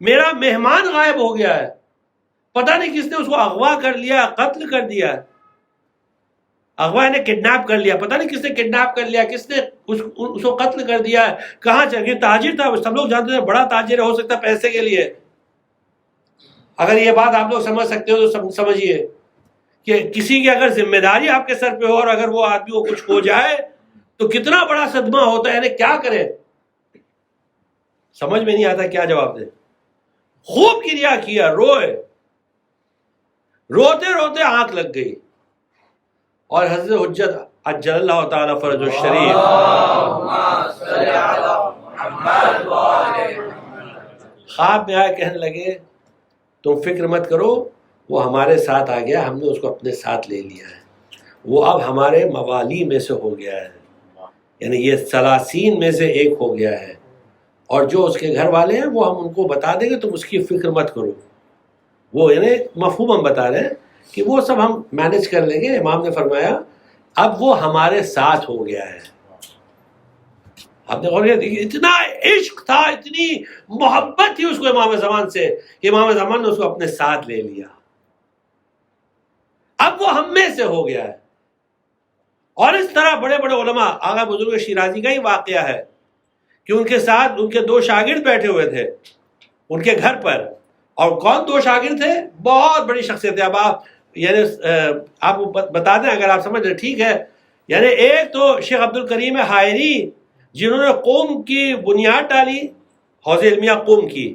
میرا مہمان غائب ہو گیا ہے, پتہ نہیں کس نے اس کو اغوا کر لیا, قتل کر دیا. اغوا نے کڈنیپ کر لیا, پتہ نہیں کس نے کڈنیپ کر لیا, کس نے اس کو قتل کر دیا ہے. کہاں چل گیا؟ تاجر تھا, سب لوگ جانتے ہیں بڑا تاجر ہو سکتا ہے پیسے کے لیے. اگر یہ بات آپ لوگ سمجھ سکتے ہو تو سمجھیے کہ کسی کی اگر ذمہ داری آپ کے سر پہ ہو اور اگر وہ آدمی کو کچھ ہو جائے تو کتنا بڑا صدمہ ہوتا ہے, یعنی کیا کرے سمجھ میں نہیں آتا کیا جواب دے. خوب کریا کیا, روئے, روتے روتے آنکھ لگ گئی. اور حضرت حجت عجل اللہ تعالی فرج الشریف خواب میں آئے, کہنے لگے تم فکر مت کرو, وہ ہمارے ساتھ آ گیا, ہم نے اس کو اپنے ساتھ لے لیا ہے, وہ اب ہمارے موالی میں سے ہو گیا ہے, یعنی یہ 30 میں سے ایک ہو گیا ہے. اور جو اس کے گھر والے ہیں وہ ہم ان کو بتا دیں گے, تم اس کی فکر مت کرو. وہ یعنی مفہوم ہم بتا رہے ہیں کہ وہ سب ہم مینج کر لیں گے. امام نے فرمایا اب وہ ہمارے ساتھ ہو گیا ہے. آپ نے دیکھیے اتنا عشق تھا, اتنی محبت تھی اس کو امام زمان سے کہ امام زمان نے اس کو اپنے ساتھ لے لیا. اب وہ ہم میں سے ہو گیا ہے. اور اس طرح بڑے بڑے علماء, آغا بزرگ شیرازی کا ہی واقعہ ہے کہ ان کے ساتھ ان کے 2 شاگرد بیٹھے ہوئے تھے ان کے گھر پر. اور کون 2 شاگرد تھے؟ بہت بڑی شخصیت ہے. اب آپ یعنی آپ بتا دیں اگر آپ سمجھ رہے ٹھیک ہے. یعنی ایک تو شیخ عبد الکریم حائری جنہوں نے قوم کی بنیاد ڈالی, حوض علمیہ قوم کی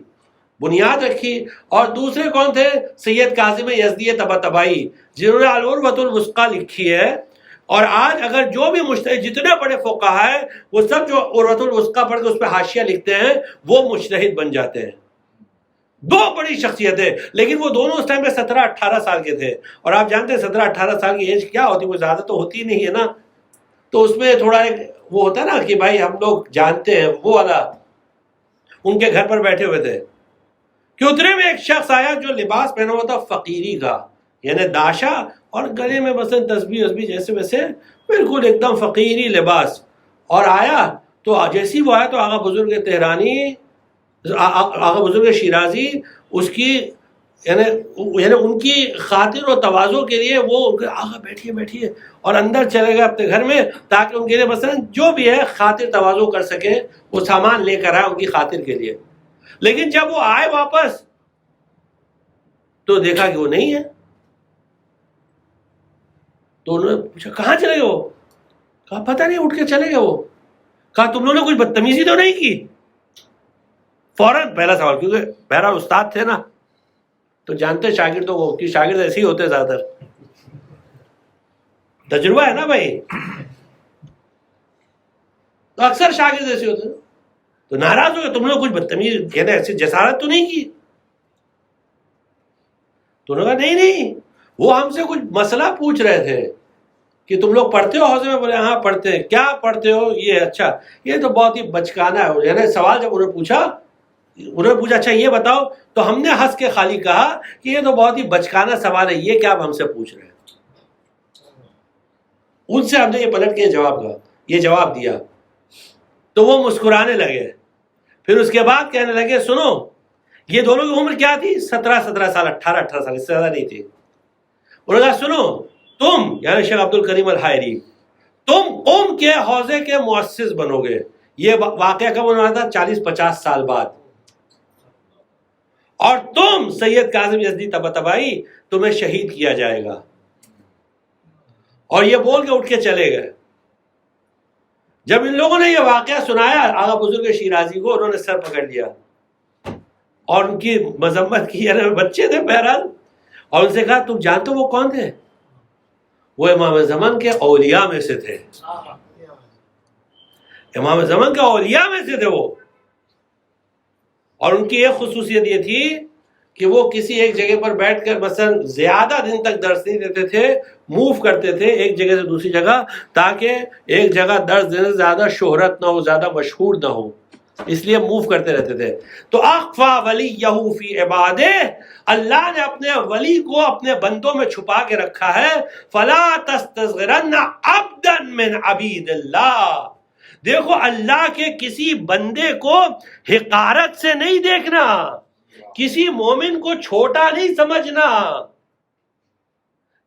بنیاد رکھی. اور دوسرے کون تھے؟ سید کاظم یزدی طباطبائی جنہوں نے العروۃ الوثقی لکھی ہے. اور آج اگر جو بھی مجتہد جتنے بڑے فقہاء ہیں وہ سب جو عروۃ الوثقی پڑھ کے اس پہ حاشیہ لکھتے ہیں وہ مجتہد بن جاتے ہیں. 2 بڑی شخصیتیں, لیکن وہ دونوں اس ٹائم پہ 17-18 سال کے تھے. اور آپ جانتے ہیں 17-18 سال کی ایج کیا ہوتی ہے, وہ زیادہ تو ہوتی نہیں ہے نا. تو اس میں تھوڑا ایک وہ ہوتا ہے نا کہ بھائی ہم لوگ جانتے ہیں وہ والا. ان کے گھر پر بیٹھے ہوئے تھے کہ اتنے میں ایک شخص آیا جو لباس پہنا ہوا تھا فقیری کا, یعنی داشا اور گلے میں مثلا تسبیح جیسے ویسے بالکل ایک دم فقیری لباس. اور آیا تو جیسی وہ آیا تو آغا بزرگ تہرانی, آغا بزرگ شیرازی اس کی یعنی ان کی خاطر و تواضع کے لیے وہ آغا بیٹھیے اور اندر چلے گئے اپنے گھر میں تاکہ ان کے لیے مثلا جو بھی ہے خاطر تواضع کر سکے, وہ سامان لے کر آئے ان کی خاطر کے لیے. لیکن جب وہ آئے واپس تو دیکھا کہ وہ نہیں ہے. تو انہوں نے پوچھا کہاں چلے گئے وہ؟ کہا پتہ نہیں, اٹھ کے چلے گئے وہ. کہا تم لوگوں نے کچھ بدتمیزی تو نہیں کی؟ فوراً پہلا سوال, کیونکہ بہرحال استاد تھے نا تو جانتے شاگرد تو وہ کہ شاگرد ایسے ہی ہوتے زیادہ تر, تجربہ ہے نا بھائی, تو اکثر شاگرد ایسے ہوتے. تو ناراض ہو گئے, تم نے کچھ بدتمیز یعنی ایسی جسارت تو نہیں کی؟ تو انہوں نے کہا نہیں, وہ ہم سے کچھ مسئلہ پوچھ رہے تھے کہ تم لوگ پڑھتے ہو حوضے میں؟ بولے ہاں پڑھتے ہیں. کیا پڑھتے ہو یہ؟ اچھا یہ تو بہت ہی بچکانا ہے. یعنی سوال جب انہوں نے پوچھا اچھا یہ بتاؤ, تو ہم نے ہنس کے خالی کہا کہ یہ تو بہت ہی بچکانا سوال ہے, یہ کیا آپ ہم سے پوچھ رہے ہیں؟ ان سے ہم نے یہ پلٹ کے یہ جواب دیا تو وہ مسکرانے لگے. پھر اس کے بعد کہنے لگے سنو, یہ دونوں کی عمر کیا تھی؟ 17 سال, 18 سال, اس سے زیادہ نہیں تھی. انہوں نے کہا سنو, تم یعنی شیخ عبد الکریم الحائری تم قوم کے حوضے کے مؤسس بنو گے. یہ واقعہ کب ہونا تھا؟ 40-50 سال بعد. اور تم سید کاظم یزدی طباطبائی تمہیں شہید کیا جائے گا. اور یہ بول کے اٹھ کے چلے گئے. جب ان لوگوں نے یہ واقعہ سنایا آغا بزرگ شیرازی کو, انہوں نے سر پکڑ لیا اور ان کی مذمت کی. یعنی بچے تھے بہرحال, اور ان سے کہا تم جانتے ہو وہ کون تھے؟ وہ امام زمان کے اولیاء میں سے تھے. امام زمان کے اولیاء میں سے تھے وہ. اور ان کی ایک خصوصیت یہ تھی کہ وہ کسی ایک جگہ پر بیٹھ کر مثلا زیادہ دن تک درس نہیں دیتے تھے, موو کرتے تھے ایک جگہ سے دوسری جگہ, تاکہ ایک جگہ درس دینے سے زیادہ شہرت نہ ہو, زیادہ مشہور نہ ہو, اس لیے موو کرتے رہتے تھے. تو اخفا ولیہ فی عبادہ, اللہ نے اپنے ولی کو اپنے بندوں میں چھپا کے رکھا ہے. فلا تستصغرن عبدا من عبید اللہ, دیکھو اللہ کے کسی بندے کو حقارت سے نہیں دیکھنا, کسی مومن کو چھوٹا نہیں سمجھنا.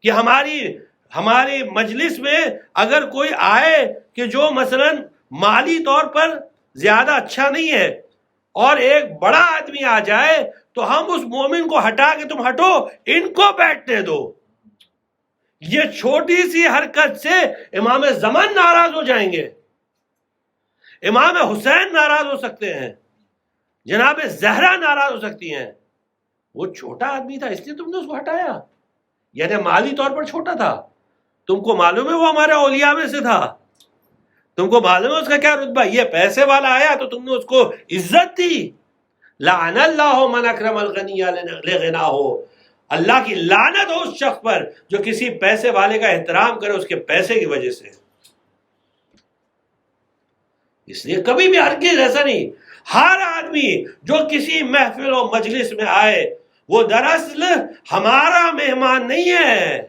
کہ ہماری مجلس میں اگر کوئی آئے کہ جو مثلا مالی طور پر زیادہ اچھا نہیں ہے اور ایک بڑا آدمی آ جائے تو ہم اس مومن کو ہٹا کے تم ہٹو, ان کو بیٹھنے دو. یہ چھوٹی سی حرکت سے امام زمان ناراض ہو جائیں گے, امام حسین ناراض ہو سکتے ہیں, جناب زہرا ناراض ہو سکتی ہیں. وہ چھوٹا آدمی تھا اس لیے تم نے اس کو ہٹایا, یعنی مالی طور پر چھوٹا تھا. تم کو معلوم ہے وہ ہمارے اولیاء میں سے تھا, تم کو معلوم ہے اس کا کیا رتبہ. یہ پیسے والا آیا تو تم نے اس کو عزت دی. لعن اللہ من اکرم الغنی لغناہ, اللہ کی لعنت ہو اس شخص پر جو کسی پیسے والے کا احترام کرے اس کے پیسے کی وجہ سے. اس لیے کبھی بھی ہرگز ایسا نہیں, ہر آدمی جو کسی محفل و مجلس میں آئے وہ دراصل ہمارا مہمان نہیں ہے,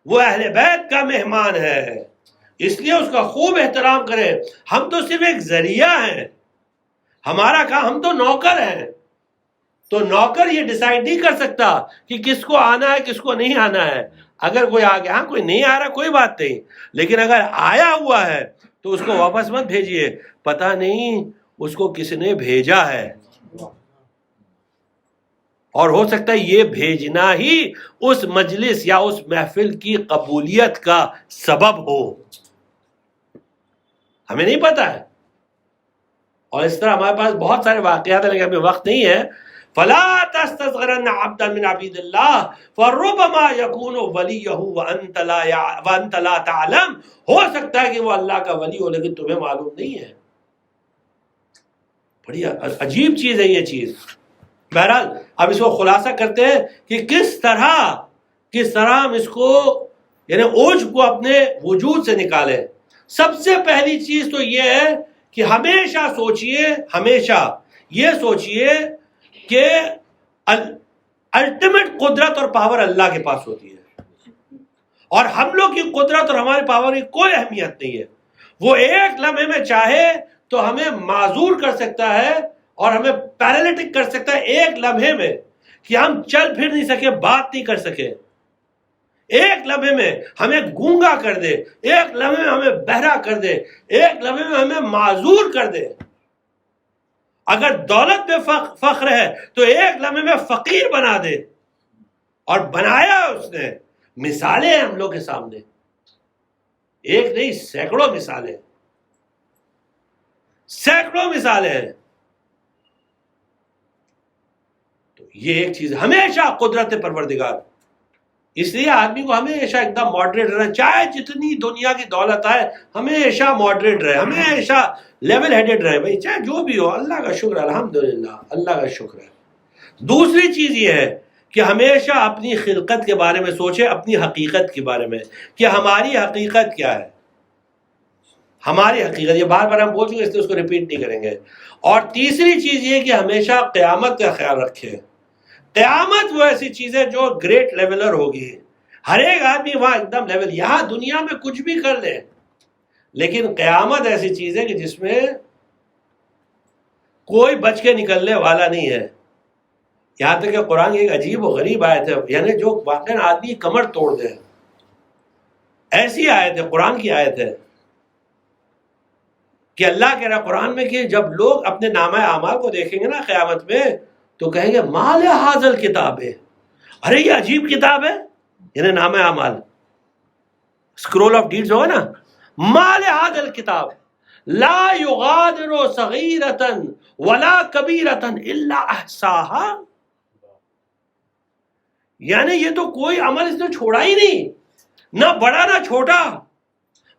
وہ اہل بیت کا مہمان ہے، اس لیے اس کا خوب احترام کریں۔ ہم تو صرف ایک ذریعہ ہیں، ہمارا کام، ہم تو نوکر ہیں، تو نوکر یہ ڈیسائیڈ نہیں کر سکتا کہ کس کو آنا ہے کس کو نہیں آنا ہے۔ اگر کوئی آ گیا، ہاں کوئی نہیں آ رہا کوئی بات نہیں، لیکن اگر آیا ہوا ہے تو اس کو واپس مت بھیجیے، پتہ نہیں اس کو کس نے بھیجا ہے، اور ہو سکتا ہے یہ بھیجنا ہی اس مجلس یا اس محفل کی قبولیت کا سبب ہو، ہمیں نہیں پتا ہے۔ اور اس طرح ہمارے پاس بہت سارے واقعات ہیں، لیکن ابھی وقت نہیں ہے۔ فَلَا تَسْتَصْغِرَنَّ عَبْدًا مِنْ عَبِيدِ اللَّهِ فَرُبَّمَا يَكُونُ وَلِيُّهُ وَأَنْتَ لَا تَعْلَمُ، ہو سکتا ہے کہ وہ اللہ کا ولی ہو لیکن تمہیں معلوم نہیں ہے۔ بڑی عجیب چیز ہے یہ چیز۔ بہرحال اب اس کو خلاصہ کرتے ہیں کہ کس طرح ہم اس کو یعنی اوج کو اپنے وجود سے نکالیں۔ سب سے پہلی چیز تو یہ ہے کہ ہمیشہ یہ سوچئے کہ الٹیمیٹ قدرت اور پاور اللہ کے پاس ہوتی ہے، اور ہم لوگ کی قدرت اور ہمارے پاور کی کوئی اہمیت نہیں ہے۔ وہ ایک لمحے میں چاہے تو ہمیں معذور کر سکتا ہے اور ہمیں پیرالیٹک کر سکتا ہے ایک لمحے میں، کہ ہم چل پھر نہیں سکے، بات نہیں کر سکے۔ ایک لمحے میں ہمیں گونگا کر دے، ایک لمحے میں ہمیں بہرا کر دے، ایک لمحے میں ہمیں معذور کر دے۔ اگر دولت میں فخر ہے تو ایک لمحے میں فقیر بنا دے، اور بنایا اس نے۔ مثالیں ہیں ہم لوگ کے سامنے، ایک نہیں سینکڑوں مثالیں ہیں۔ تو یہ ایک چیز، ہمیشہ قدرت پروردگار، اس لیے آدمی کو ہمیشہ ایک دم ماڈریٹ رہنا، چاہے جتنی دنیا کی دولت آئے ہمیشہ ماڈریٹ رہے، ہمیشہ لیول ہیڈڈ رہے، بھائی چاہے جو بھی ہو، اللہ کا شکر، الحمدللہ اللہ کا شکر ہے۔ دوسری چیز یہ ہے کہ ہمیشہ اپنی خلقت کے بارے میں سوچے، اپنی حقیقت کے بارے میں، کہ ہماری حقیقت کیا ہے، ہماری حقیقت، یہ بار بار ہم بول چکے اس لیے اس کو ریپیٹ نہیں کریں گے۔ اور تیسری چیز یہ کہ ہمیشہ قیامت کا خیال رکھے۔ قیامت وہ ایسی چیز ہے جو گریٹ لیولر ہوگی، ہر ایک آدمی وہاں ایک دم لیول، یہاں دنیا میں کچھ بھی کر لے، لیکن قیامت ایسی چیز ہے کہ جس میں کوئی بچ کے نکلنے والا نہیں ہے۔ یہاں تک کہ قرآن کی ایک عجیب و غریب آیت ہے، یعنی جو واقعاً آدمی کمر توڑ دے، ایسی آیت ہے، قرآن کی آیت ہے کہ اللہ کہہ رہا قرآن میں کہ جب لوگ اپنے نامہ اعمال کو دیکھیں گے نا قیامت میں تو کہیں گے ما لہذا الکتاب ہے، ارے یہ عجیب کتاب ہے، یعنی نامہ اعمال، اسکرول آف ڈیڈز ہوگا نا، ما لہذا الکتاب لا یغادر صغیرۃ ولا کبیرۃ الا احصاها، یعنی یہ تو کوئی عمل اس نے چھوڑا ہی نہیں، نہ بڑا نہ چھوٹا،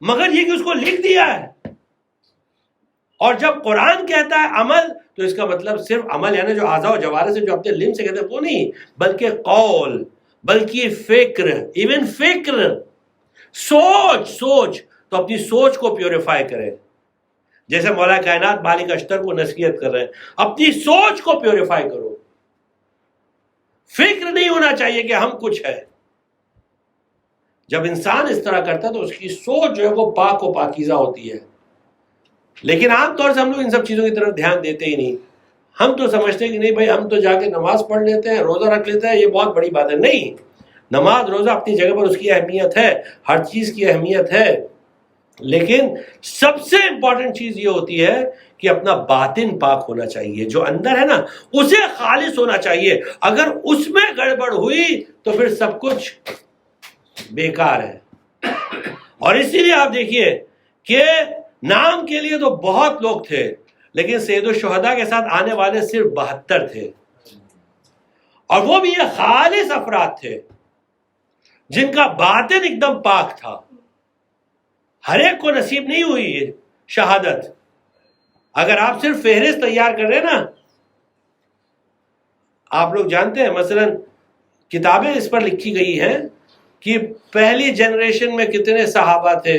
مگر یہ کہ اس کو لکھ دیا ہے۔ اور جب قرآن کہتا ہے عمل تو اس کا مطلب صرف عمل یعنی جو اعضاء و جوارح سے جو اپنے لم سے کہتے ہیں وہ نہیں، بلکہ قول، بلکہ فکر، ایون فکر، سوچ تو اپنی سوچ کو پیوریفائی کرے، جیسے مولا کائنات مالک اشتر کو نصیحت کر رہے ہیں، اپنی سوچ کو پیوریفائی کرو۔ فکر نہیں ہونا چاہیے کہ ہم کچھ ہے۔ جب انسان اس طرح کرتا ہے تو اس کی سوچ جو ہے وہ پاک و پاکیزہ ہوتی ہے۔ لیکن عام طور سے ہم لوگ ان سب چیزوں کی طرف دھیان دیتے ہی نہیں، ہم تو سمجھتے ہیں کہ نہیں بھائی ہم تو جا کے نماز پڑھ لیتے ہیں، روزہ رکھ لیتے ہیں، یہ بہت بڑی بات ہے۔ نہیں، نماز روزہ اپنی جگہ پر اس کی اہمیت ہے، ہر چیز کی اہمیت ہے، لیکن سب سے امپورٹنٹ چیز یہ ہوتی ہے کہ اپنا باطن پاک ہونا چاہیے، جو اندر ہے نا اسے خالص ہونا چاہیے۔ اگر اس میں گڑبڑ ہوئی تو پھر سب کچھ بیکار ہے۔ اور اسی لیے آپ دیکھیے کہ نام کے لیے تو بہت لوگ تھے، لیکن سید الشہداء کے ساتھ آنے والے صرف 72 تھے، اور وہ بھی یہ خالص افراد تھے جن کا باطن ایک دم پاک تھا۔ ہر ایک کو نصیب نہیں ہوئی یہ شہادت۔ اگر آپ صرف فہرست تیار کر رہے ہیں نا، آپ لوگ جانتے ہیں مثلا کتابیں اس پر لکھی گئی ہیں کہ پہلی جنریشن میں کتنے صحابہ تھے،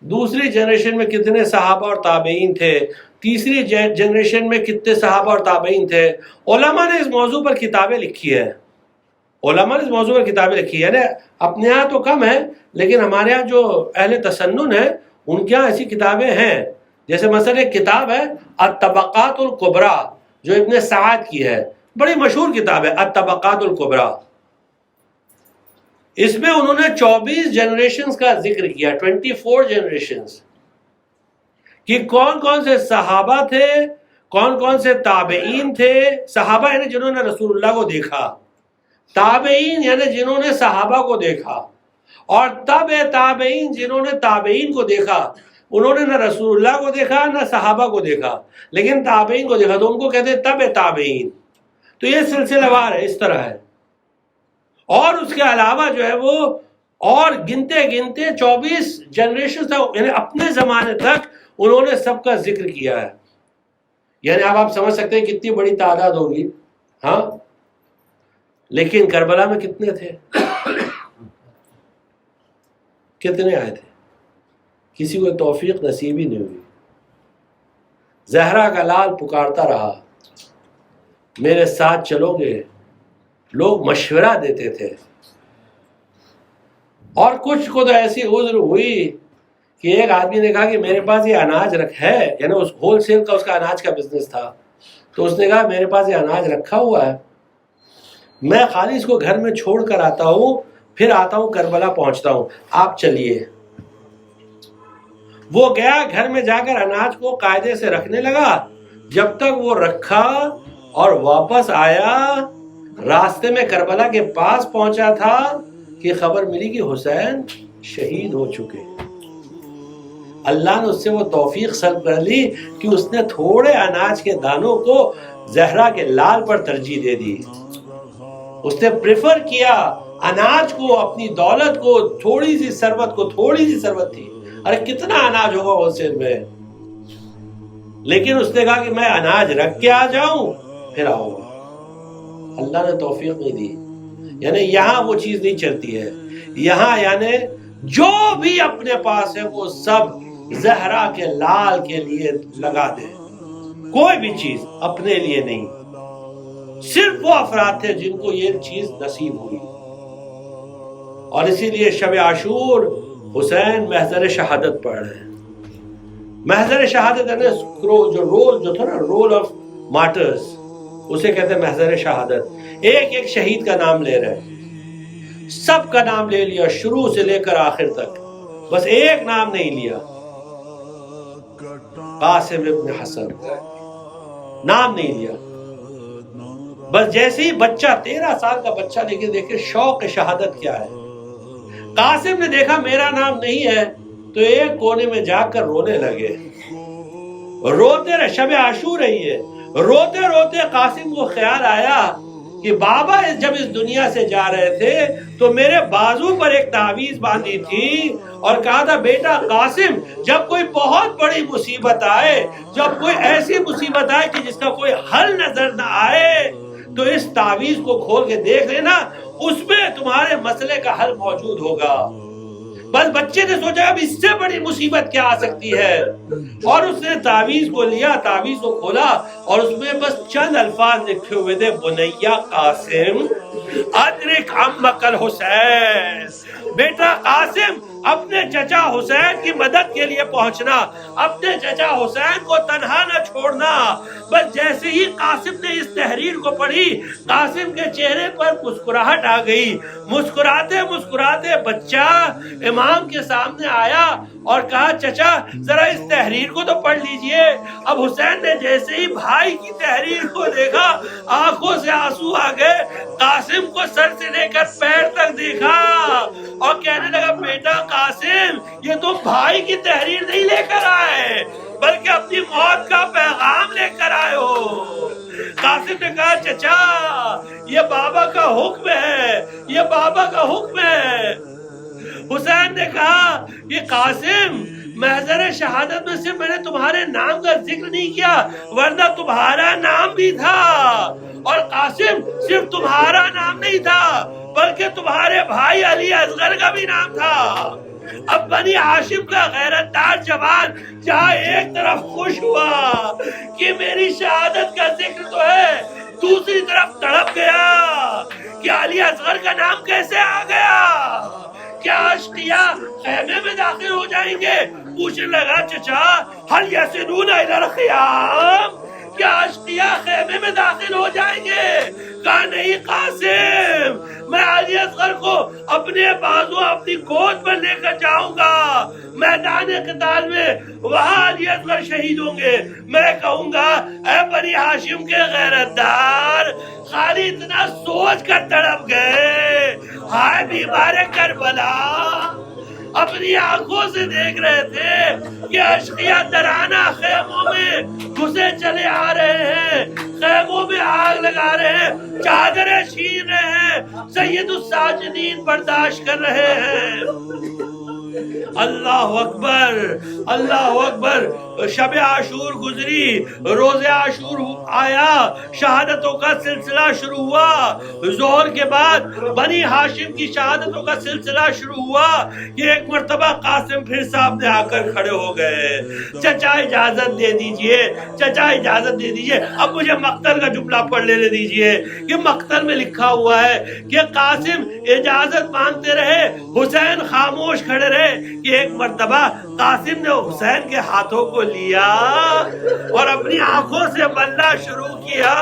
دوسری جنریشن میں کتنے صحابہ اور تابعین تھے، تیسری جنریشن میں کتنے صحابہ اور تابعین تھے۔ علماء نے اس موضوع پر کتابیں لکھی ہیں، علماء نے اس موضوع پر کتابیں لکھی ہے، یعنی اپنے یہاں تو کم ہے لیکن ہمارے یہاں جو اہل تسنن ہے ان کے یہاں ایسی کتابیں ہیں. جیسے مثلا ایک کتاب ہے الطبقات الکبریٰ جو ابن سعد کی ہے، بڑی مشہور کتاب ہے الطبقات الکبریٰ. اس میں انہوں نے 24 جنریشنز کا ذکر کیا، 24 جنریشنز، کہ کون کون سے صحابہ تھے، کون کون سے تابعین تھے. صحابہ یعنی جنہوں نے رسول اللہ کو دیکھا، تابعین یعنی جنہوں نے صحابہ کو دیکھا، اور تابعین جنہوں نے تابعین کو دیکھا. انہوں نے نہ رسول اللہ کو دیکھا نہ صحابہ کو دیکھا لیکن تابعین کو دیکھا، تو ان کو کہتے ہیں تابعین. تو یہ سلسلہ وار ہے، اس طرح ہے. اور اس کے علاوہ جو ہے وہ اور گنتے گنتے 24 جنریشن تھا، یعنی اپنے زمانے تک انہوں نے سب کا ذکر کیا ہے. یعنی اب آپ سمجھ سکتے ہیں کتنی بڑی تعداد ہوگی. ہاں لیکن کربلا میں کتنے تھے، کتنے آئے تھے؟ کسی کو توفیق نصیب ہی نہیں ہوئی. زہرا کا لال پکارتا رہا میرے ساتھ چلو گے، لوگ مشورہ دیتے تھے. اور کچھ کو تو ایسی عذر ہوئی کہ ایک آدمی نے کہا کہ میرے پاس یہ اناج ہے، یعنی اس ہول سیل کا اس کا اناج کا بزنس تھا، تو اس نے کہا میرے پاس یہ اناج رکھا ہوا ہے، میں خالی اس کو گھر میں چھوڑ کر آتا ہوں، پھر آتا ہوں کربلا پہنچتا ہوں، آپ چلیے. وہ گیا، گھر میں جا کر اناج کو قاعدے سے رکھنے لگا. جب تک وہ رکھا اور واپس آیا، راستے میں کربلا کے پاس پہنچا تھا کہ خبر ملی کہ حسین شہید ہو چکے. اللہ نے اس سے وہ توفیق سلب کر لی کہ اس نے تھوڑے اناج کے دانوں کو زہرا کے لال پر ترجیح دے دی. اس نے پریفر کیا اناج کو، اپنی دولت کو، تھوڑی سی ثروت کو. تھوڑی سی ثروت تھی، ارے کتنا اناج ہوگا ہول میں، لیکن اس نے کہا کہ میں اناج رکھ کے آ جاؤں پھر آؤں گا. اللہ نے توفیق نہیں دی. یعنی یہاں وہ چیز نہیں چلتی ہے. یہاں یعنی جو بھی اپنے پاس ہے وہ سب زہرا کے لال کے لیے لگا دے، کوئی بھی چیز اپنے لیے نہیں. صرف وہ افراد تھے جن کو یہ چیز نصیب ہوئی. اور اسی لیے شب عاشور حسین محضر شہادت پڑھ رہے ہیں. محضر شہادت یعنی جو رول جو تھا نا، رول آف مارٹرز، اسے کہتے ہیں محضر شہادت. ایک ایک شہید کا نام لے رہے ہیں، سب کا نام لے لیا شروع سے لے کر آخر تک، بس ایک نام نہیں لیا، قاسم ابن حسن نام نہیں لیا. بس جیسے ہی بچہ 13 سال کا بچہ لیکن دیکھے شوق شہادت کیا ہے. قاسم نے دیکھا میرا نام نہیں ہے تو ایک کونے میں جا کر رونے لگے. روتے رہے، شب عاشور ہے یہ. روتے روتے قاسم کو خیال آیا کہ بابا جب اس دنیا سے جا رہے تھے تو میرے بازو پر ایک تعویذ باندھی تھی اور کہا تھا بیٹا قاسم جب کوئی بہت بڑی مصیبت آئے، جب کوئی ایسی مصیبت آئے کہ جس کا کوئی حل نظر نہ آئے تو اس تعویذ کو کھول کے دیکھ لینا، اس میں تمہارے مسئلے کا حل موجود ہوگا. بس بچے نے سوچا اب اس سے بڑی مصیبت کیا آ سکتی ہے، اور اس نے تعویذ کو لیا، تعویذ کو کھولا اور اس میں بس چند الفاظ لکھے ہوئے تھے، بنیا قاسم ادرک عمک الحسین. بیٹا قاسم اپنے چچا حسین کی مدد کے لیے پہنچنا، اپنے چچا حسین کو تنہا نہ چھوڑنا. بس جیسے ہی قاسم نے اس تحریر کو پڑھی، قاسم کے چہرے پر مسکراہٹ آ گئی. مسکراتے مسکراتے بچہ امام کے سامنے آیا اور کہا چچا ذرا اس تحریر کو تو پڑھ لیجئے. اب حسین نے جیسے ہی بھائی کی تحریر کو دیکھا آنکھوں سے آنسو آ گئے. قاسم کو سر سے لے کر پیر تک دیکھا اور کہنے لگا بیٹا قاسم یہ تو بھائی کی تحریر نہیں لے کر آئے بلکہ اپنی موت کا پیغام لے کر آئے ہو. قاسم نے کہا چچا یہ بابا کا حکم ہے، یہ بابا کا حکم ہے. حسین نے کہا کہ قاسم محضر شہادت میں صرف میں نے تمہارے نام کا ذکر نہیں کیا ورنہ تمہارا نام بھی تھا، اور قاسم صرف تمہارا نام نہیں تھا بلکہ تمہارے بھائی علی اصغر کا بھی نام تھا. اب بنی ہاشم کا غیرت دار جوان جہاں ایک طرف خوش ہوا کہ میری شہادت کا ذکر تو ہے، دوسری طرف تڑپ گیا کہ علی اصغر کا نام کیسے آ گیا، کیا اشقیا خیمے میں داخل ہو جائیں گے؟ پوچھنے لگا چچا ہل یسنون الی الخیام، کیا اشقیا خیمے میں داخل ہو جائیں گے؟ کہا نہیں قاسم، میں علی اصغر کو اپنے بازو اپنی گود پر لے کر جاؤں گا میدان قتال میں، وہاں علی اصغر شہید ہوں گے، میں کہوں گا اے بنی ہاشم کے غیرت دار، خالی اتنا سوچ کر تڑپ گئے، ہائے بیمار کربلا، اپنی آنکھوں سے دیکھ رہے تھے کہ اشقیاء ترانہ خیموں میں گھسے چلے آ رہے ہیں، خیموں میں آگ لگا رہے ہیں، چادریں چھین رہے ہیں، سید الساجدین برداشت کر رہے ہیں۔ اللہ اکبر، اللہ اکبر، شب عاشور گزری، روز عاشور آیا، شہادتوں کا سلسلہ شروع ہوا، ظہر کے بعد بنی ہاشم کی شہادتوں کا سلسلہ شروع ہوا کہ ایک مرتبہ قاسم پھر سامنے آ کر کھڑے ہو گئے، چچا اجازت دے دیجئے، چچا اجازت دے دیجئے، اب مجھے مقتل کا جملہ پڑھ لینے دیجئے کہ مقتل میں لکھا ہوا ہے کہ قاسم اجازت مانگتے رہے، حسین خاموش کھڑے رہے کہ ایک مرتبہ قاسم نے حسین کے ہاتھوں کو لیا اور اپنی آنکھوں سے بلنا شروع کیا،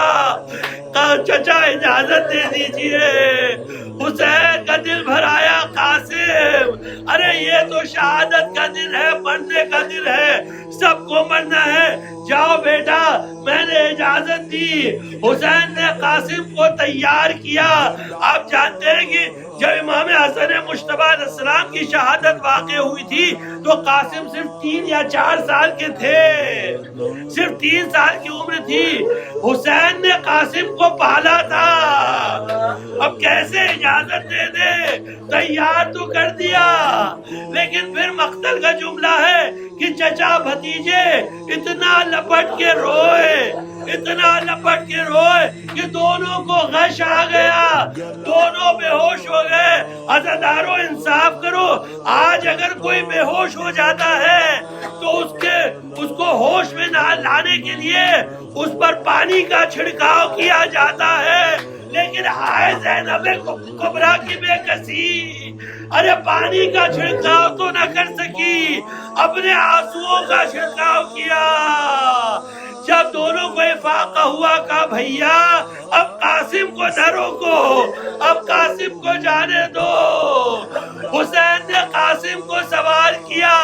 کہا چچا اجازت دے دیجئے، حسین کا دل بھر آیا، قاسم ارے یہ تو شہادت کا دن ہے، مرنے کا دن ہے، سب کو مرنا ہے، جاؤ بیٹا میں نے اجازت دی۔ حسین نے قاسم کو تیار کیا۔ آپ جانتے ہیں کہ جب امام حسن مجتبی علیہ السلام کی شہادت واقع ہوئی تھی تو قاسم صرف 3 یا 4 سال کے تھے، صرف 3 سال کی عمر تھی، حسین نے قاسم کو پالا تھا، اب کیسے اجازت دے دے، تیار تو کر دیا، لیکن پھر مقتل کا جملہ ہے کہ چچا بھتیجے اتنا لپٹ کے روئے، اتنا لپٹ کے روئے کہ دونوں کو غش آ گیا، دونوں بے ہوش ہو گئے۔ عزادارو انصاف کرو، آج اگر کوئی بے ہوش ہو جاتا ہے تو اس کو ہوش میں نہ لانے کے لیے اس پر پانی کا چھڑکاؤ کیا جاتا ہے، لیکن ہائے زینب کبریٰ کی بے کسی، ارے پانی کا چھڑکاؤ تو نہ کر سکی، اپنے آنسوؤں کا چھڑکاؤ کیا۔ جب دونوں کو افاقہ ہوا کہا بھیا اب قاسم کو نہ روکو، اب قاسم کو جانے دو۔ حسین نے قاسم کو سوار کیا،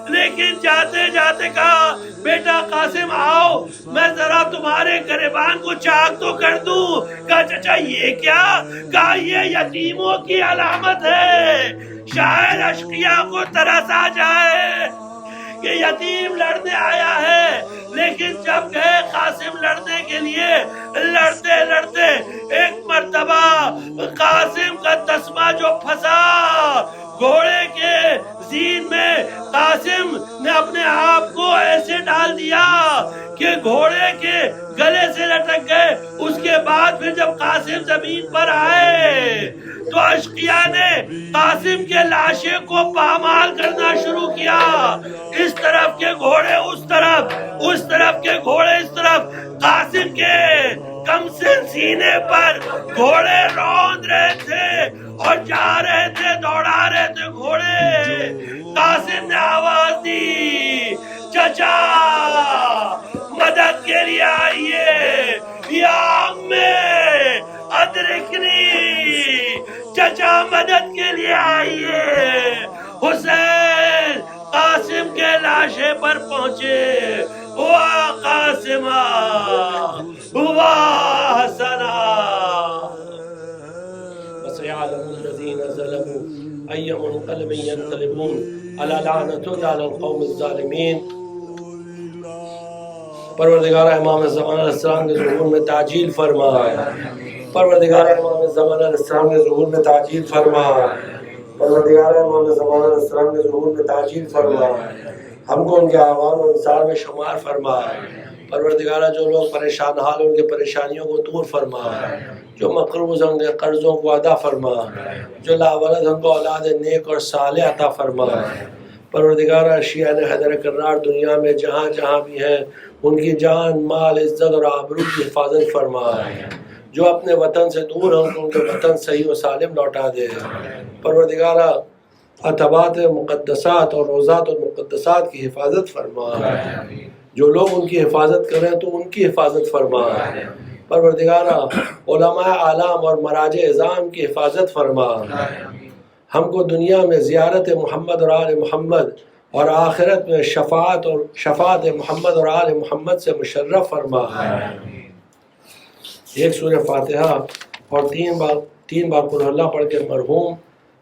لیکن جاتے جاتے کہا بیٹا قاسم آؤ میں ذرا تمہارے گریبان کو چاک تو کر دوں۔ کہا چچا یہ کیا؟ کہا یہ یتیموں کی علامت ہے، شاید اشقیاء کو ترس آ جائے کہ یتیم لڑنے آیا ہے، لیکن جب گئے قاسم لڑنے کے لیے، لڑتے لڑتے ایک مرتبہ قاسم کا تسمہ جو پھنسا گھوڑے کے زین میں، قاسم نے اپنے آپ کو ایسے ڈال دیا کہ گھوڑے کے گلے سے لٹک گئے۔ اس کے بعد پھر جب قاسم زمین پر آئے تو اشقیاء نے قاسم کے لاشے کو پامال کرنا شروع کیا، اس طرف کے گھوڑے اس طرف، اس طرف کے گھوڑے اس طرف، قاسم کے کمسن سینے پر گھوڑے روند رہے تھے اور جا رہے تھے، دوڑا رہے تھے گھوڑے۔ قاسم نے آواز دی چچا مدد کے لیے آئیے، یا امی ادرکنی، چچا مدد کے لیے آئیے۔ حسین قاسم کے لاشے پر پہنچے، ہوا قاسمہ ہوا حسنہ، وسيعلم الذين ظلموا أي منقلب ينقلبون ألا لعنة على القوم الظالمين۔ پروردگار امام زمان علیہ السلام کے ظہور میں تعجیل فرما، پروردگار امام زمان علیہ السلام کے ظہور میں تعجیل فرما، پروردگار امام زمان علیہ السلام کے ظہور میں تعجیل فرما، ہم کو ان کے اعوان و انصار میں شمار فرما۔ پروردگارہ جو لوگ پریشان حال ان کے پریشانیوں کو دور فرما، جو مقروض ہیں ان کے قرضوں کو ادا فرما، جو لاولد ان کو اولاد نیک اور صالح عطا فرما۔ پروردگارہ شیعان حیدر کرار دنیا میں جہاں جہاں بھی ہیں ان کی جان مال عزت اور آبرو کی حفاظت فرما۔ جو اپنے وطن سے دور ہیں ان کے وطن صحیح و سالم لوٹا دے۔ پروردگارہ عتبات مقدسات اور روزات المقدسات کی حفاظت فرما، جو لوگ ان کی حفاظت کریں تو ان کی حفاظت فرما۔ پروردگارہ علماء اعلام اور مراجع اعظام کی حفاظت فرما، ہم کو دنیا میں زیارت محمد اور آل محمد اور آخرت میں شفاعت محمد اور آل محمد سے مشرف فرما۔ ایک سورہ فاتحہ اور تین بار قل اللہ پڑھ کے مرحوم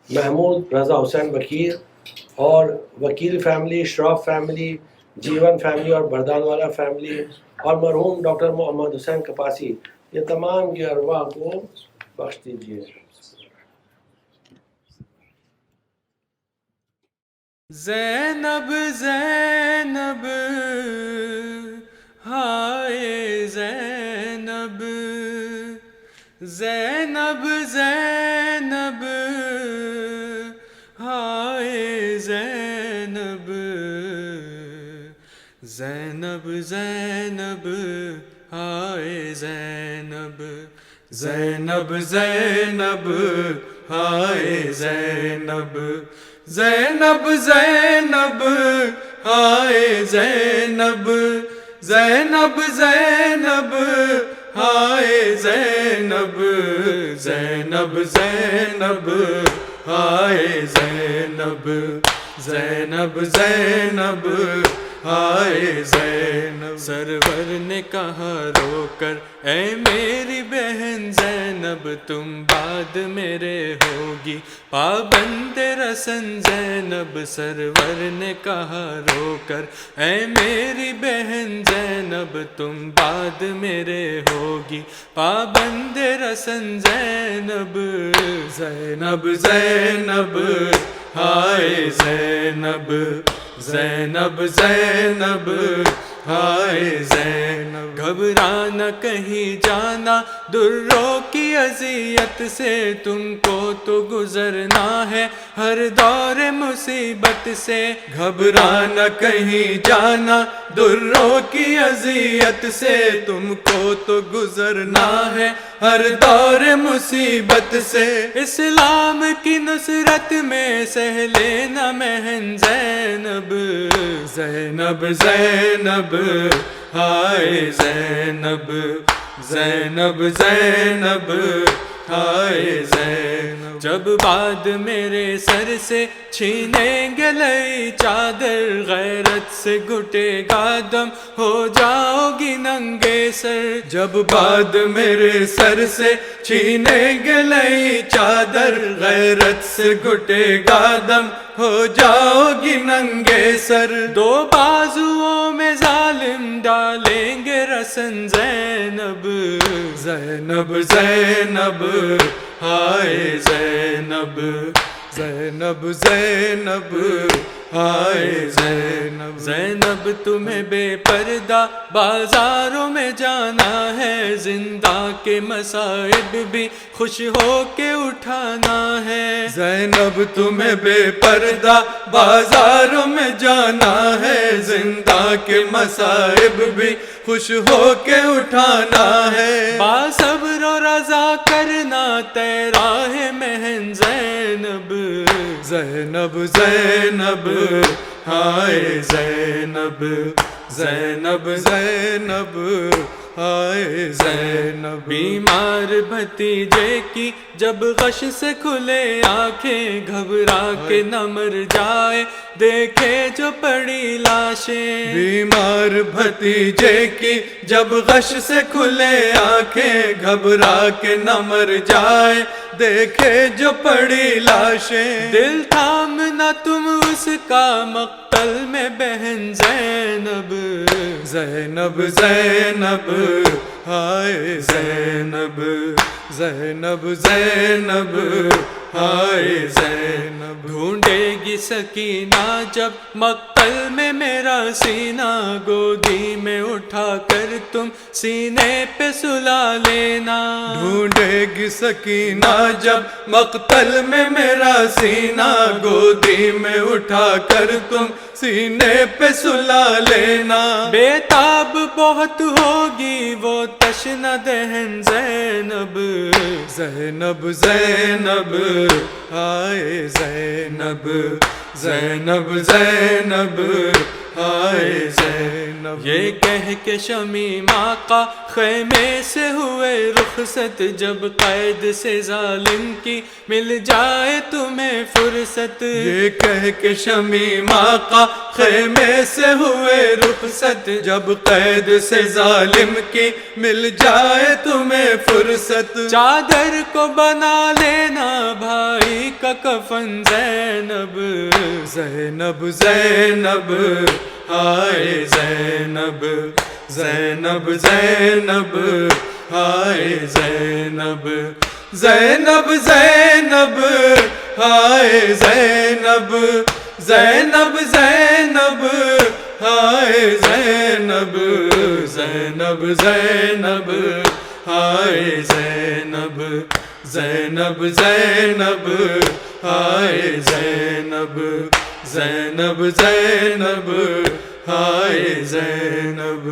محمود رضا حسین وکیل اور وکیل فیملی، شراف فیملی، جیون فیملی اور بردان والا فیملی اور مرحوم ڈاکٹر محمد حسین کپاسی، یہ تمام کی ارواح کو بخش دیجیے۔ زینب زینب ہائے زینب، زینب زینب ہائے زینب، زینب زینب ہائے زینب، زینب زینب ہائے زینب، زینب زینب ہائے زینب، زینب زینب ہائے زینب، زینب زینب ہائے زینب، زینب زینب ہائے زینب۔ سرور نے کہا رو کر اے میری بہن زینب، تم بعد میرے ہوگی پابند رسن زینب۔ سرور نے کہا رو کر اے میری بہن زینب، تم بعد میرے ہوگی پابند رسن زینب، زینب زینب ہائے زینب، زینب زینب ہائے زینب۔ گھبرانا کہیں جانا دروں کی اذیت سے، تم کو تو گزرنا ہے ہر دور مصیبت سے۔ گھبرانا کہیں جانا دروں کی اذیت سے، تم کو تو گزرنا ہے ہر دور مصیبت سے۔ اسلام کی نصرت میں سہ لینا محن زینب، زینب زینب ہائے زینب، زینب زینب ہائے زینب۔ جب بعد میرے سر سے چھینیں گے لئی چادر، غیرت سے گھٹے گا دم ہو جاؤ گی ننگے سر۔ جب بعد میرے سر سے چھینیں گے لئی چادر، غیرت سے گھٹے گا دم ہو جاؤ گی ننگے سر۔ دو بازوؤں میں ظالم ڈالیں گے رسن زینب، زینب زینب ہائے زینب، زینب زینب ہائے زینب۔ زینب تمہیں بے پردہ بازاروں میں جانا ہے، زندہ کے مصائب بھی خوش ہو کے اٹھانا ہے۔ زینب تمہیں بے پردہ بازاروں میں جانا ہے، زندہ کے مصائب بھی خوش ہو کے اٹھانا ہے۔ باصبر و رضا کرنا تیرا ہے محن زینب، زینب زینب ہائے زینب، زینب زینب ہائے زینب۔ بیمار بھتیجے کی جب غش سے کھلے آنکھیں، گھبرا کے نہ مر جائے دیکھے جو پڑی لاشیں۔ بیمار بھتیجے کی جب غش سے کھلے آنکھیں، گھبرا کے نہ مر جائے دیکھے جو پڑی لاشیں۔ دل تھامنا تم اس کا مقتل میں بہن زینب، زینب زینب ہائے زینب، زینب زینب ہائے زینب۔ ڈھونڈے گی سکینہ جب مقتل میں میرا سینہ، گودی میں اٹھا کر تم سینے پہ سلا لینا۔ ڈھونڈے گی سکینہ جب مقتل میں میرا سینہ، گودی میں اٹھا کر تم سینے پہ سلا لینا۔ بے تاب بہت ہوگی وہ تشنہ دہن زینب، زینب زینب ہائے زینب، زینب زینب ہائے زینب۔ یہ کہہ کے شمیم آقا خیمے سے ہوئے رخصت، جب قید سے ظالم کی مل جائے تمہیں فرصت۔ یہ کہہ کے شمیم آقا خیمے سے ہوئے رخصت، جب قید سے ظالم کی مل جائے تمہیں فرصت۔ چادر کو بنا لینا بھائی کا کفن زینب، زینب زینب ہائے زینب، زینب زینب ہائے زینب، زینب زینب ہائے زینب، زینب زینب ہائے زینب، زینب زینب ہائے زینب، زینب زینب ہائے زینب، زینب زینب ہائے زینب۔